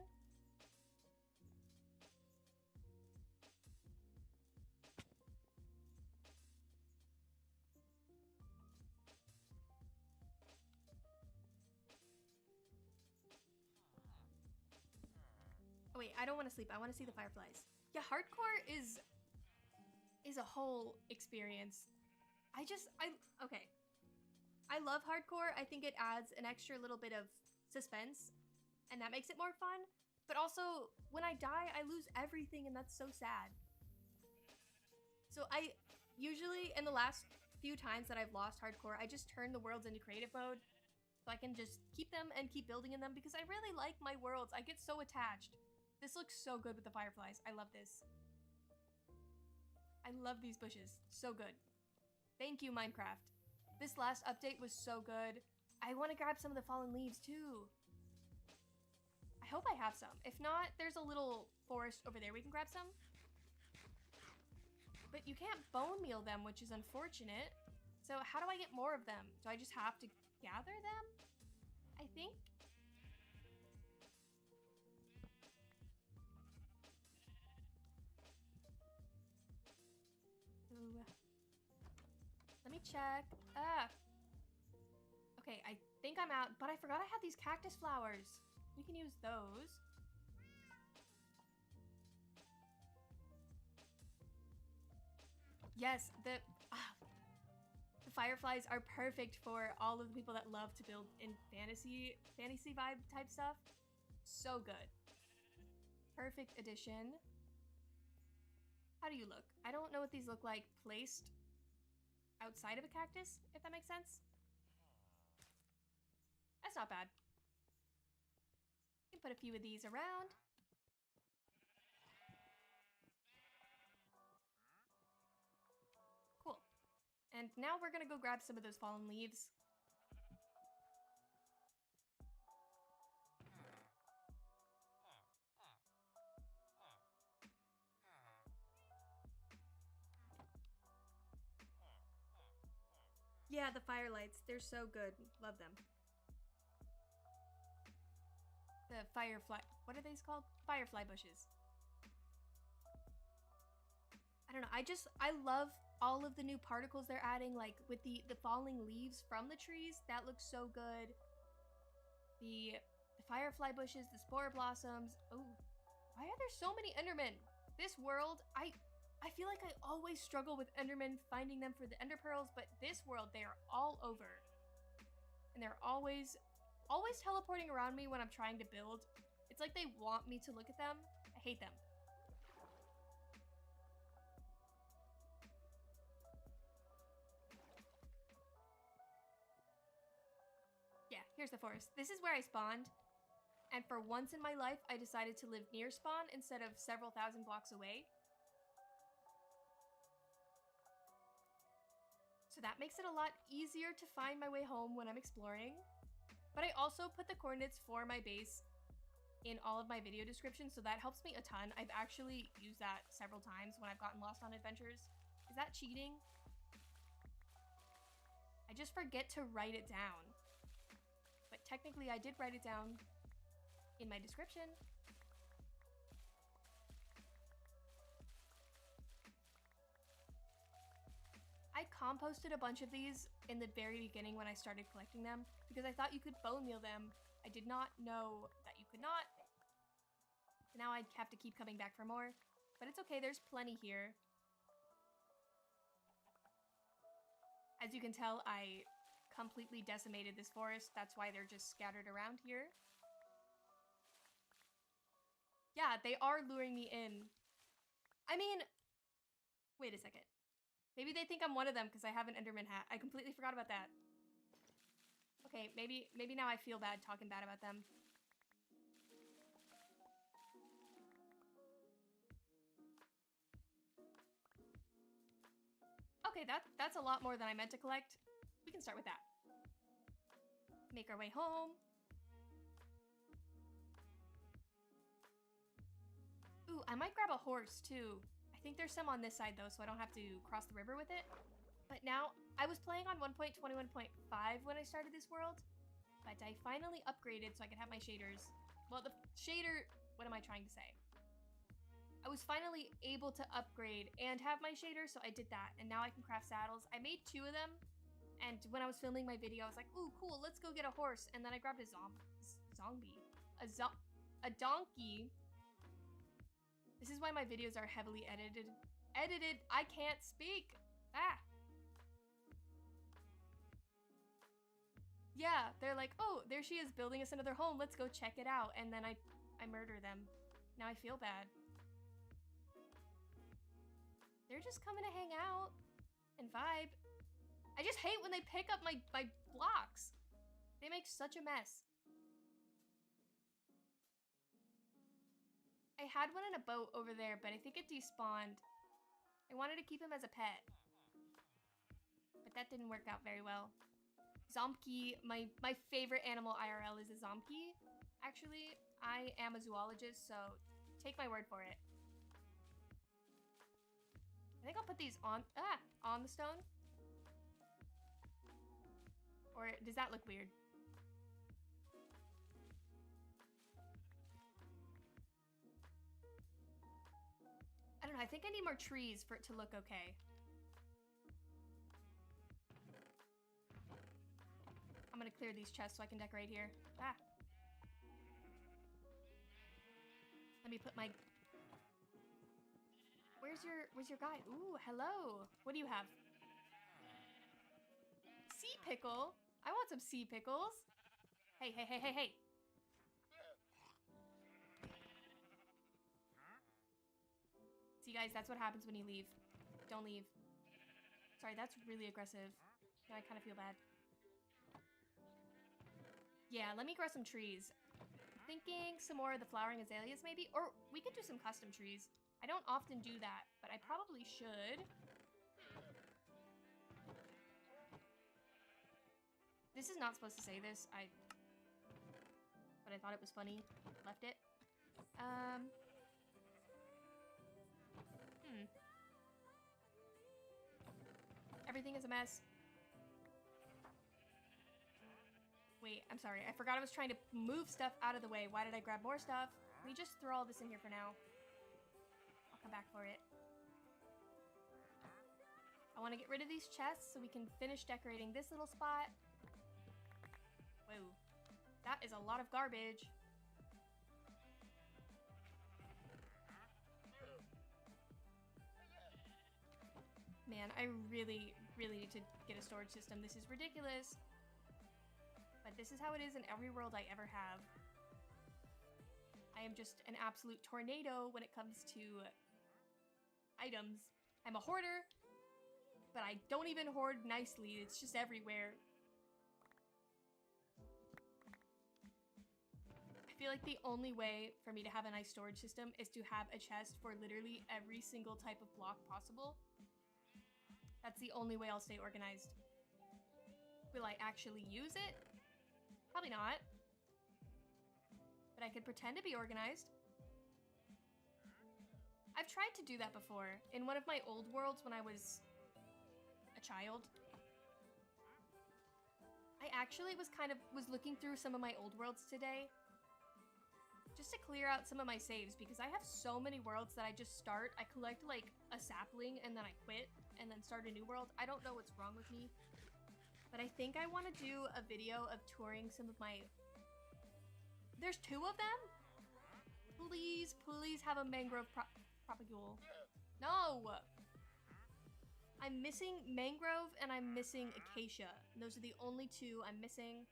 Speaker 1: Oh wait, I don't want to sleep. I want to see the fireflies. Yeah, hardcore is a whole experience. Okay. I love hardcore. I think it adds an extra little bit of suspense, and that makes it more fun. But also, when I die, I lose everything, and that's so sad. So I usually, in the last few times that I've lost hardcore, I just turn the worlds into creative mode, so I can just keep them and keep building in them, because I really like my worlds. I get so attached. This looks so good with the fireflies. I love this. I love these bushes. So good. Thank you, Minecraft. This last update was so good. I want to grab some of the fallen leaves too. I hope I have some. If not, there's a little forest over there we can grab some. But you can't bone meal them, which is unfortunate. So how do I get more of them? Do I just have to gather them? I think. Ooh. Let me check. Okay, I think I'm out, but I forgot I had these cactus flowers. We can use those. Yes, the fireflies are perfect for all of the people that love to build in fantasy vibe type stuff. So good. Perfect addition. How do you look? I don't know what these look like placed outside of a cactus, if that makes sense. That's not bad. You can put a few of these around. Cool. And now we're gonna go grab some of those fallen leaves. Yeah, the firelights, they're so good. Love them. The firefly, what are these called? Firefly bushes. I don't know, I love all of the new particles they're adding, like with the falling leaves from the trees. That looks so good. The firefly bushes, the spore blossoms. Oh, why are there so many Endermen? This world, I feel like I always struggle with Endermen finding them for the Ender Pearls, but this world, they are all over. And they're always teleporting around me when I'm trying to build. It's like they want me to look at them. I hate them. Yeah, here's the forest. This is where I spawned. And for once in my life, I decided to live near spawn instead of several thousand blocks away. So that makes it a lot easier to find my way home when I'm exploring. But I also put the coordinates for my base in all of my video descriptions, so that helps me a ton. I've actually used that several times when I've gotten lost on adventures. Is that cheating? I just forget to write it down. But technically I did write it down in my description. I composted a bunch of these in the very beginning when I started collecting them because I thought you could bone meal them. I did not know that you could not. Now I'd have to keep coming back for more, but it's okay, there's plenty here. As you can tell, I completely decimated this forest. That's why they're just scattered around here. Yeah, they are luring me in. I mean, wait a second. Maybe they think I'm one of them because I have an Enderman hat. I completely forgot about that. Okay, maybe now I feel bad talking bad about them. Okay, that's a lot more than I meant to collect. We can start with that. Make our way home. Ooh, I might grab a horse too. I think there's some on this side though, so I don't have to cross the river with it. But now, I was playing on 1.21.5 when I started this world, but I finally upgraded so I could have my shaders. Well, the shader, what am I trying to say? I was finally able to upgrade and have my shaders, so I did that, and now I can craft saddles. I made 2 of them, and when I was filming my video, I was like, ooh, cool, let's go get a horse, and then I grabbed a donkey. This is why my videos are heavily edited. I can't speak. Ah. Yeah, they're like, oh, there she is building us another home. Let's go check it out. And then I murder them. Now I feel bad. They're just coming to hang out and vibe. I just hate when they pick up my blocks. They make such a mess. I had one in a boat over there, but I think it despawned. I wanted to keep him as a pet. but that didn't work out very well. Zombie, my favorite animal IRL is a zombie. Actually, I am a zoologist, so take my word for it. I think I'll put these on the stone. Or does that look weird? I don't know, I think I need more trees for it to look okay. I'm gonna clear these chests so I can decorate here. Ah. Let me put my... Where's your guy? Ooh, hello. What do you have? Sea pickle? I want some sea pickles. Hey, hey, hey, hey, hey. See, guys, that's what happens when you leave. Don't leave. Sorry, that's really aggressive. Now I kind of feel bad. Yeah, let me grow some trees. Thinking some more of the flowering azaleas, maybe? Or we could do some custom trees. I don't often do that, but I probably should. This is not supposed to say this. But I thought it was funny. Left it. Everything is a mess. Wait, I'm sorry. I forgot I was trying to move stuff out of the way. Why did I grab more stuff? Let me just throw all this in here for now. I'll come back for it. I want to get rid of these chests so we can finish decorating this little spot. Whoa. That is a lot of garbage. Man, I really, really need to get a storage system. This is ridiculous. But this is how it is in every world I ever have. I am just an absolute tornado when it comes to items. I'm a hoarder, but I don't even hoard nicely. It's just everywhere. I feel like the only way for me to have a nice storage system is to have a chest for literally every single type of block possible. That's the only way I'll stay organized. Will I actually use it? Probably not. But I could pretend to be organized. I've tried to do that before. In one of my old worlds when I was a child. I actually was looking through some of my old worlds today. Just to clear out some of my saves, because I have so many worlds that I just start. I collect like a sapling and then I quit and then start a new world. I don't know what's wrong with me. But I think I want to do a video of touring some of my... There's 2 of them? Please, please have a mangrove propagule. No! I'm missing mangrove and I'm missing acacia. And those are the only 2 I'm missing.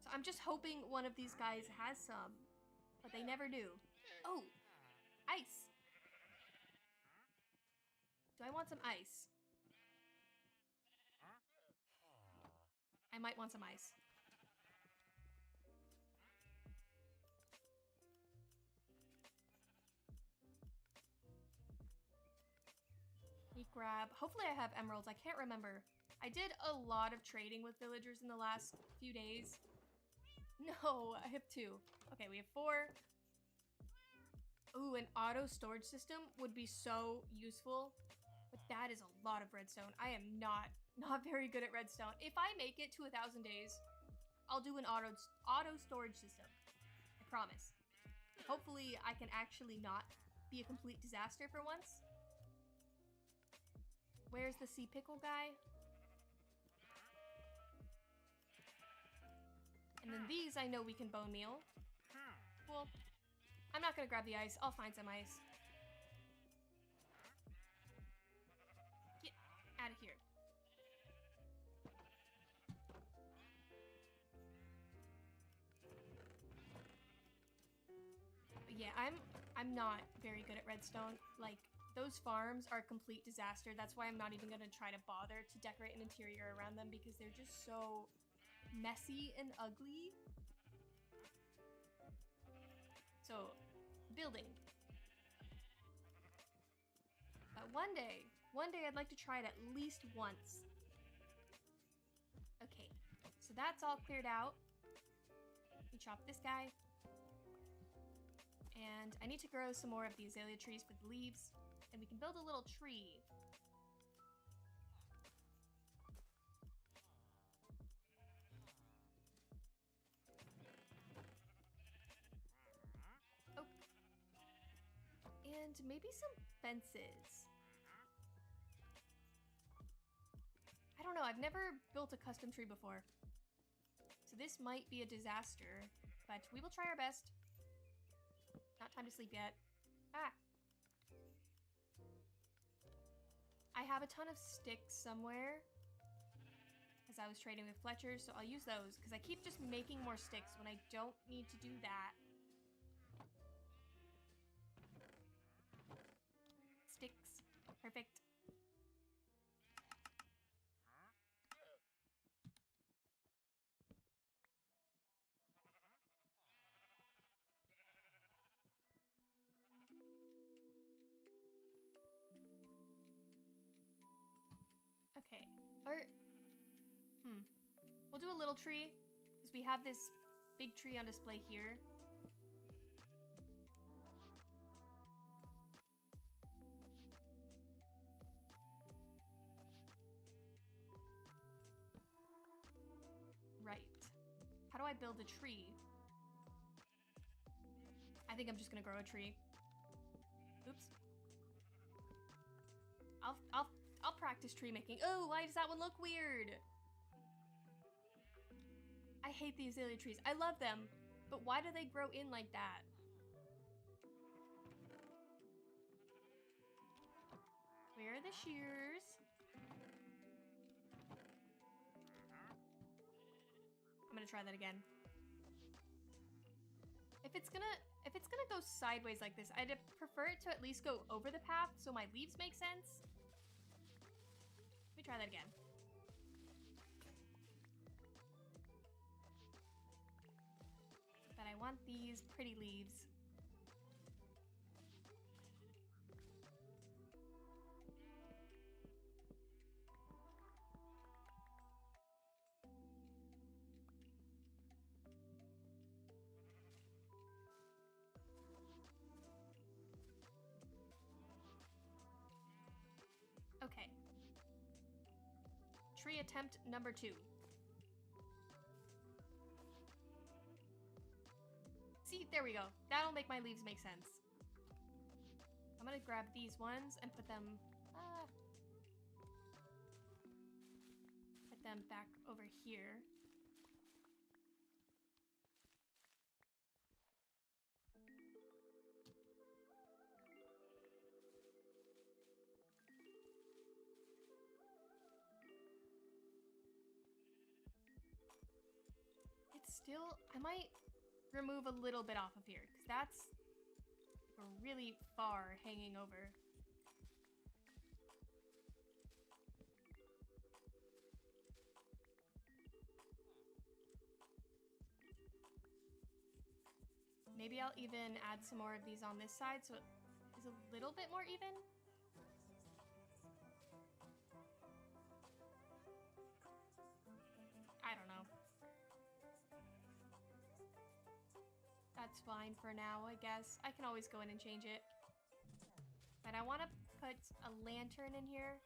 Speaker 1: So I'm just hoping one of these guys has some. But they never do. Oh! Ice! Do I want some ice? I might want some ice. Let me grab... Hopefully I have emeralds. I can't remember. I did a lot of trading with villagers in the last few days. No, I have 2. Okay, we have 4. Ooh, an auto storage system would be so useful. But that is a lot of redstone. I am not very good at redstone. If I make it to 1,000 days, I'll do an auto storage system. I promise. Hopefully I can actually not be a complete disaster for once. Where's the sea pickle guy? And then these I know we can bone meal. Cool. I'm not gonna grab the ice. I'll find some ice. Get out of here. But yeah, I'm not very good at redstone. Like, those farms are a complete disaster. That's why I'm not even gonna try to bother to decorate an interior around them, because they're just so messy and ugly. So, building. But one day, One day I'd like to try it at least once. Okay, so that's all cleared out. We chop this guy. And I need to grow some more of the azalea trees with leaves. And we can build a little tree. Oh. And maybe some fences. I don't know, I've never built a custom tree before. So this might be a disaster, but we will try our best. Not time to sleep yet. Ah! I have a ton of sticks somewhere, as I was trading with Fletcher, so I'll use those, because I keep just making more sticks when I don't need to do that. Sticks. Perfect. Okay, we'll do a little tree, because we have this big tree on display here. Right. How do I build a tree? I think I'm just gonna grow a tree. Oops. I'll practice tree making. Oh, why does that one look weird? I hate the azalea trees. I love them, but why do they grow in like that? Where are the shears? I'm gonna try that again. If it's gonna go sideways like this, I'd prefer it to at least go over the path so my leaves make sense. Let me try that again. But I want these pretty leaves. Okay. Tree attempt number 2. See, there we go. That'll make my leaves make sense. I'm gonna grab these ones and put them back over here. It's still, I might remove a little bit off of here, because that's really far hanging over. Maybe I'll even add some more of these on this side so it is a little bit more even. I don't know. That's fine for now, I guess. I can always go in and change it. But I want to put a lantern in here.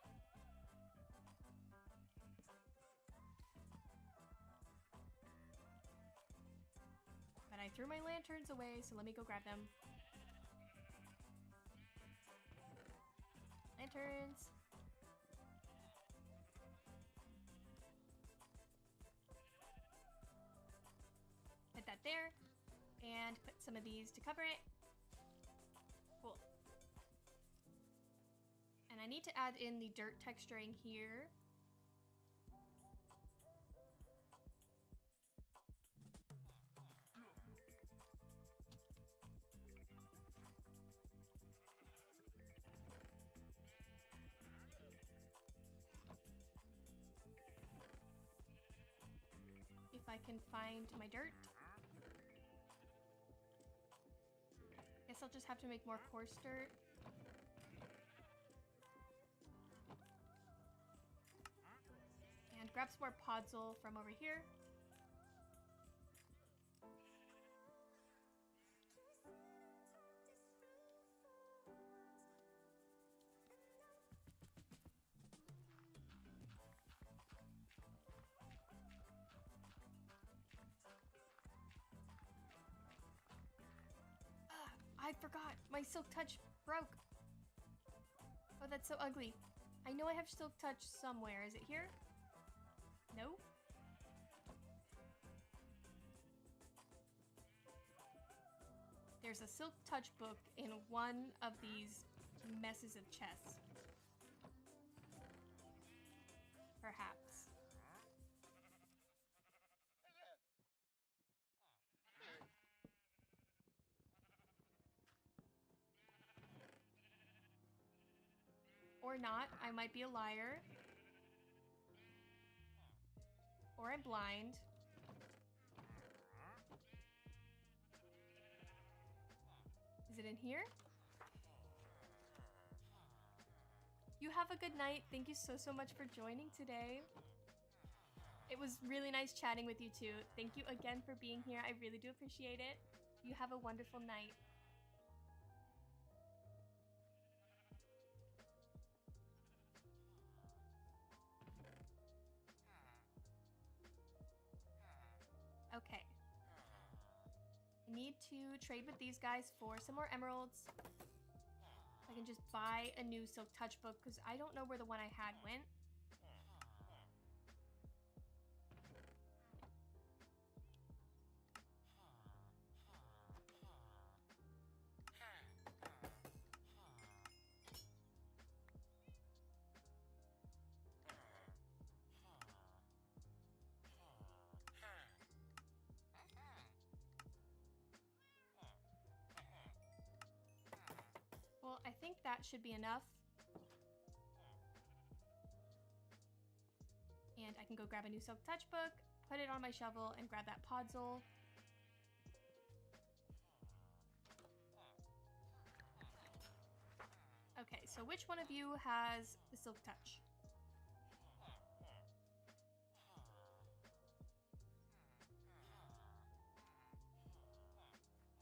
Speaker 1: But I threw my lanterns away, so let me go grab them. Lanterns. Put that there. And put some of these to cover it. Cool. And I need to add in the dirt texturing here. If I can find my dirt. Guess I'll just have to make more coarse dirt. grab some more podzol from over here. I forgot. My Silk Touch broke. Oh, that's so ugly. I know I have Silk Touch somewhere. Is it here? No? There's a Silk Touch book in one of these messes of chests. Perhaps. Or not. I might be a liar. Or I'm blind. Is it in here? You have a good night. Thank you so much for joining today. It was really nice chatting with you too. Thank you again for being here. I really do appreciate it. You have a wonderful night. Okay. I need to trade with these guys for some more emeralds. I can just buy a new Silk Touch book because I don't know where the one I had went. Well, I think that should be enough. And I can go grab a new Silk Touch book, put it on my shovel, and grab that podzol. Okay, so which one of you has the Silk Touch?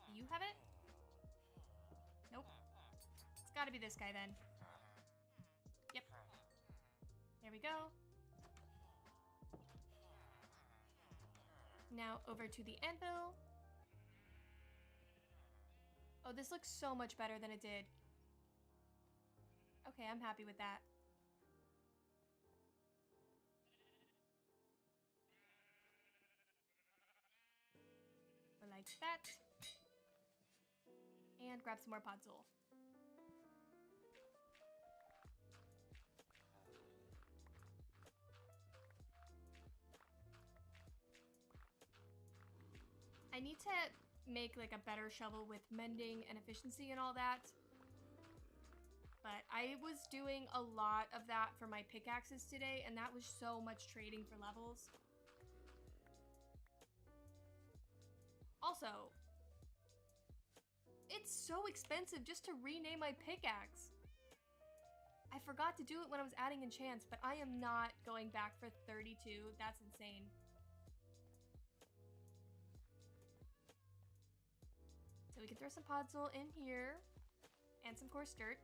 Speaker 1: Do you have it? Nope. It's gotta be this guy then. Yep. There we go. Now over to the anvil. Oh, this looks so much better than it did. Okay, I'm happy with that. Like that. And grab some more podzol. I need to make like a better shovel with mending and efficiency and all that. But I was doing a lot of that for my pickaxes today, and that was so much trading for levels. Also, it's so expensive just to rename my pickaxe. I forgot to do it when I was adding enchants, but I am not going back for 32. That's insane. So we can throw some podzol in here and some coarse dirt.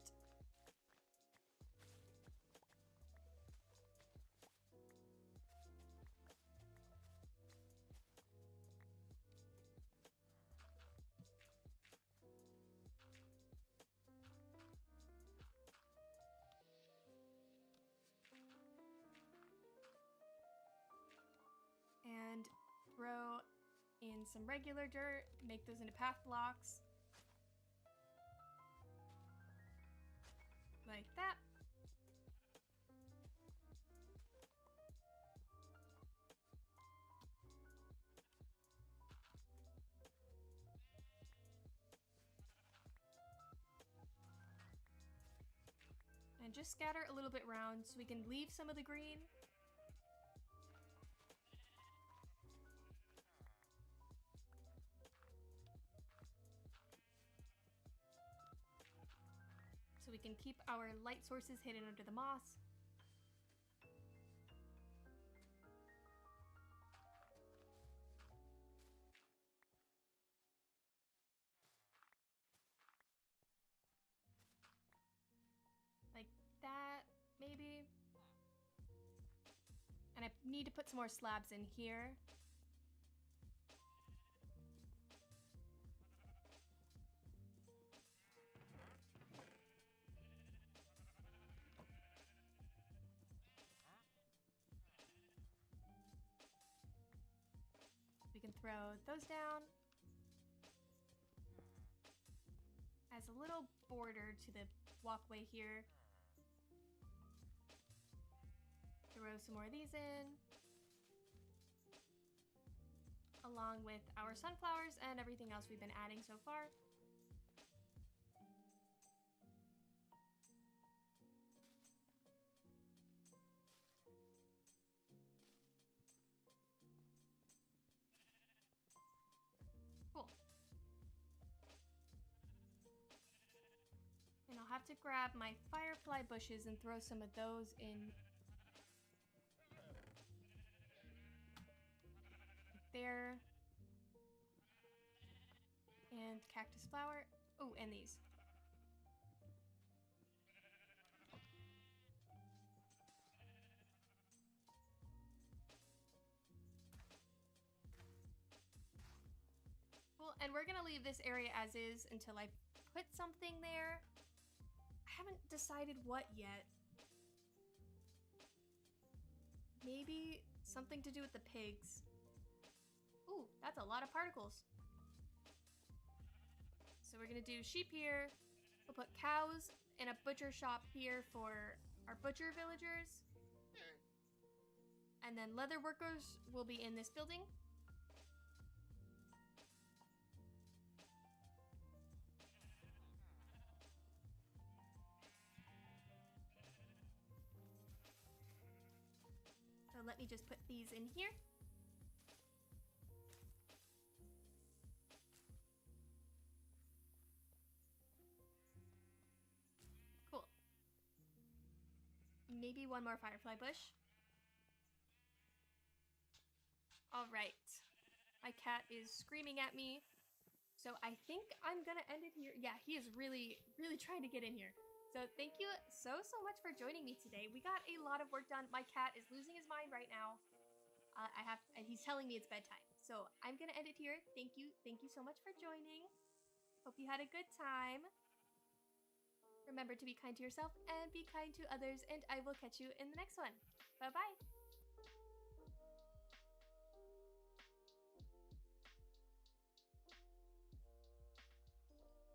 Speaker 1: And throw in some regular dirt, make those into path blocks. Like that. And just scatter a little bit around so we can leave some of the green. So we can keep our light sources hidden under the moss. need to put some more slabs in here. We can throw those down as a little border to the walkway here. Throw some more of these in, along with our sunflowers and everything else we've been adding so far. Cool. And I'll have to grab my firefly bushes and throw some of those in there. And cactus flower. Oh, and these. Cool, and we're gonna leave this area as is until I put something there. I haven't decided what yet. Maybe something to do with the pigs. Ooh, that's a lot of particles. So we're gonna do sheep here. We'll put cows and a butcher shop here for our butcher villagers. And then leather workers will be in this building. So let me just put these in here. Cool. Maybe one more firefly bush. All right. My cat is screaming at me. So I think I'm gonna end it here. Yeah, he is really, really trying to get in here. So thank you so much for joining me today. We got a lot of work done. My cat is losing his mind right now. He's telling me it's bedtime. So I'm gonna end it here. Thank you so much for joining. Hope you had a good time. Remember to be kind to yourself and be kind to others, and I will catch you in the next one. Bye-bye.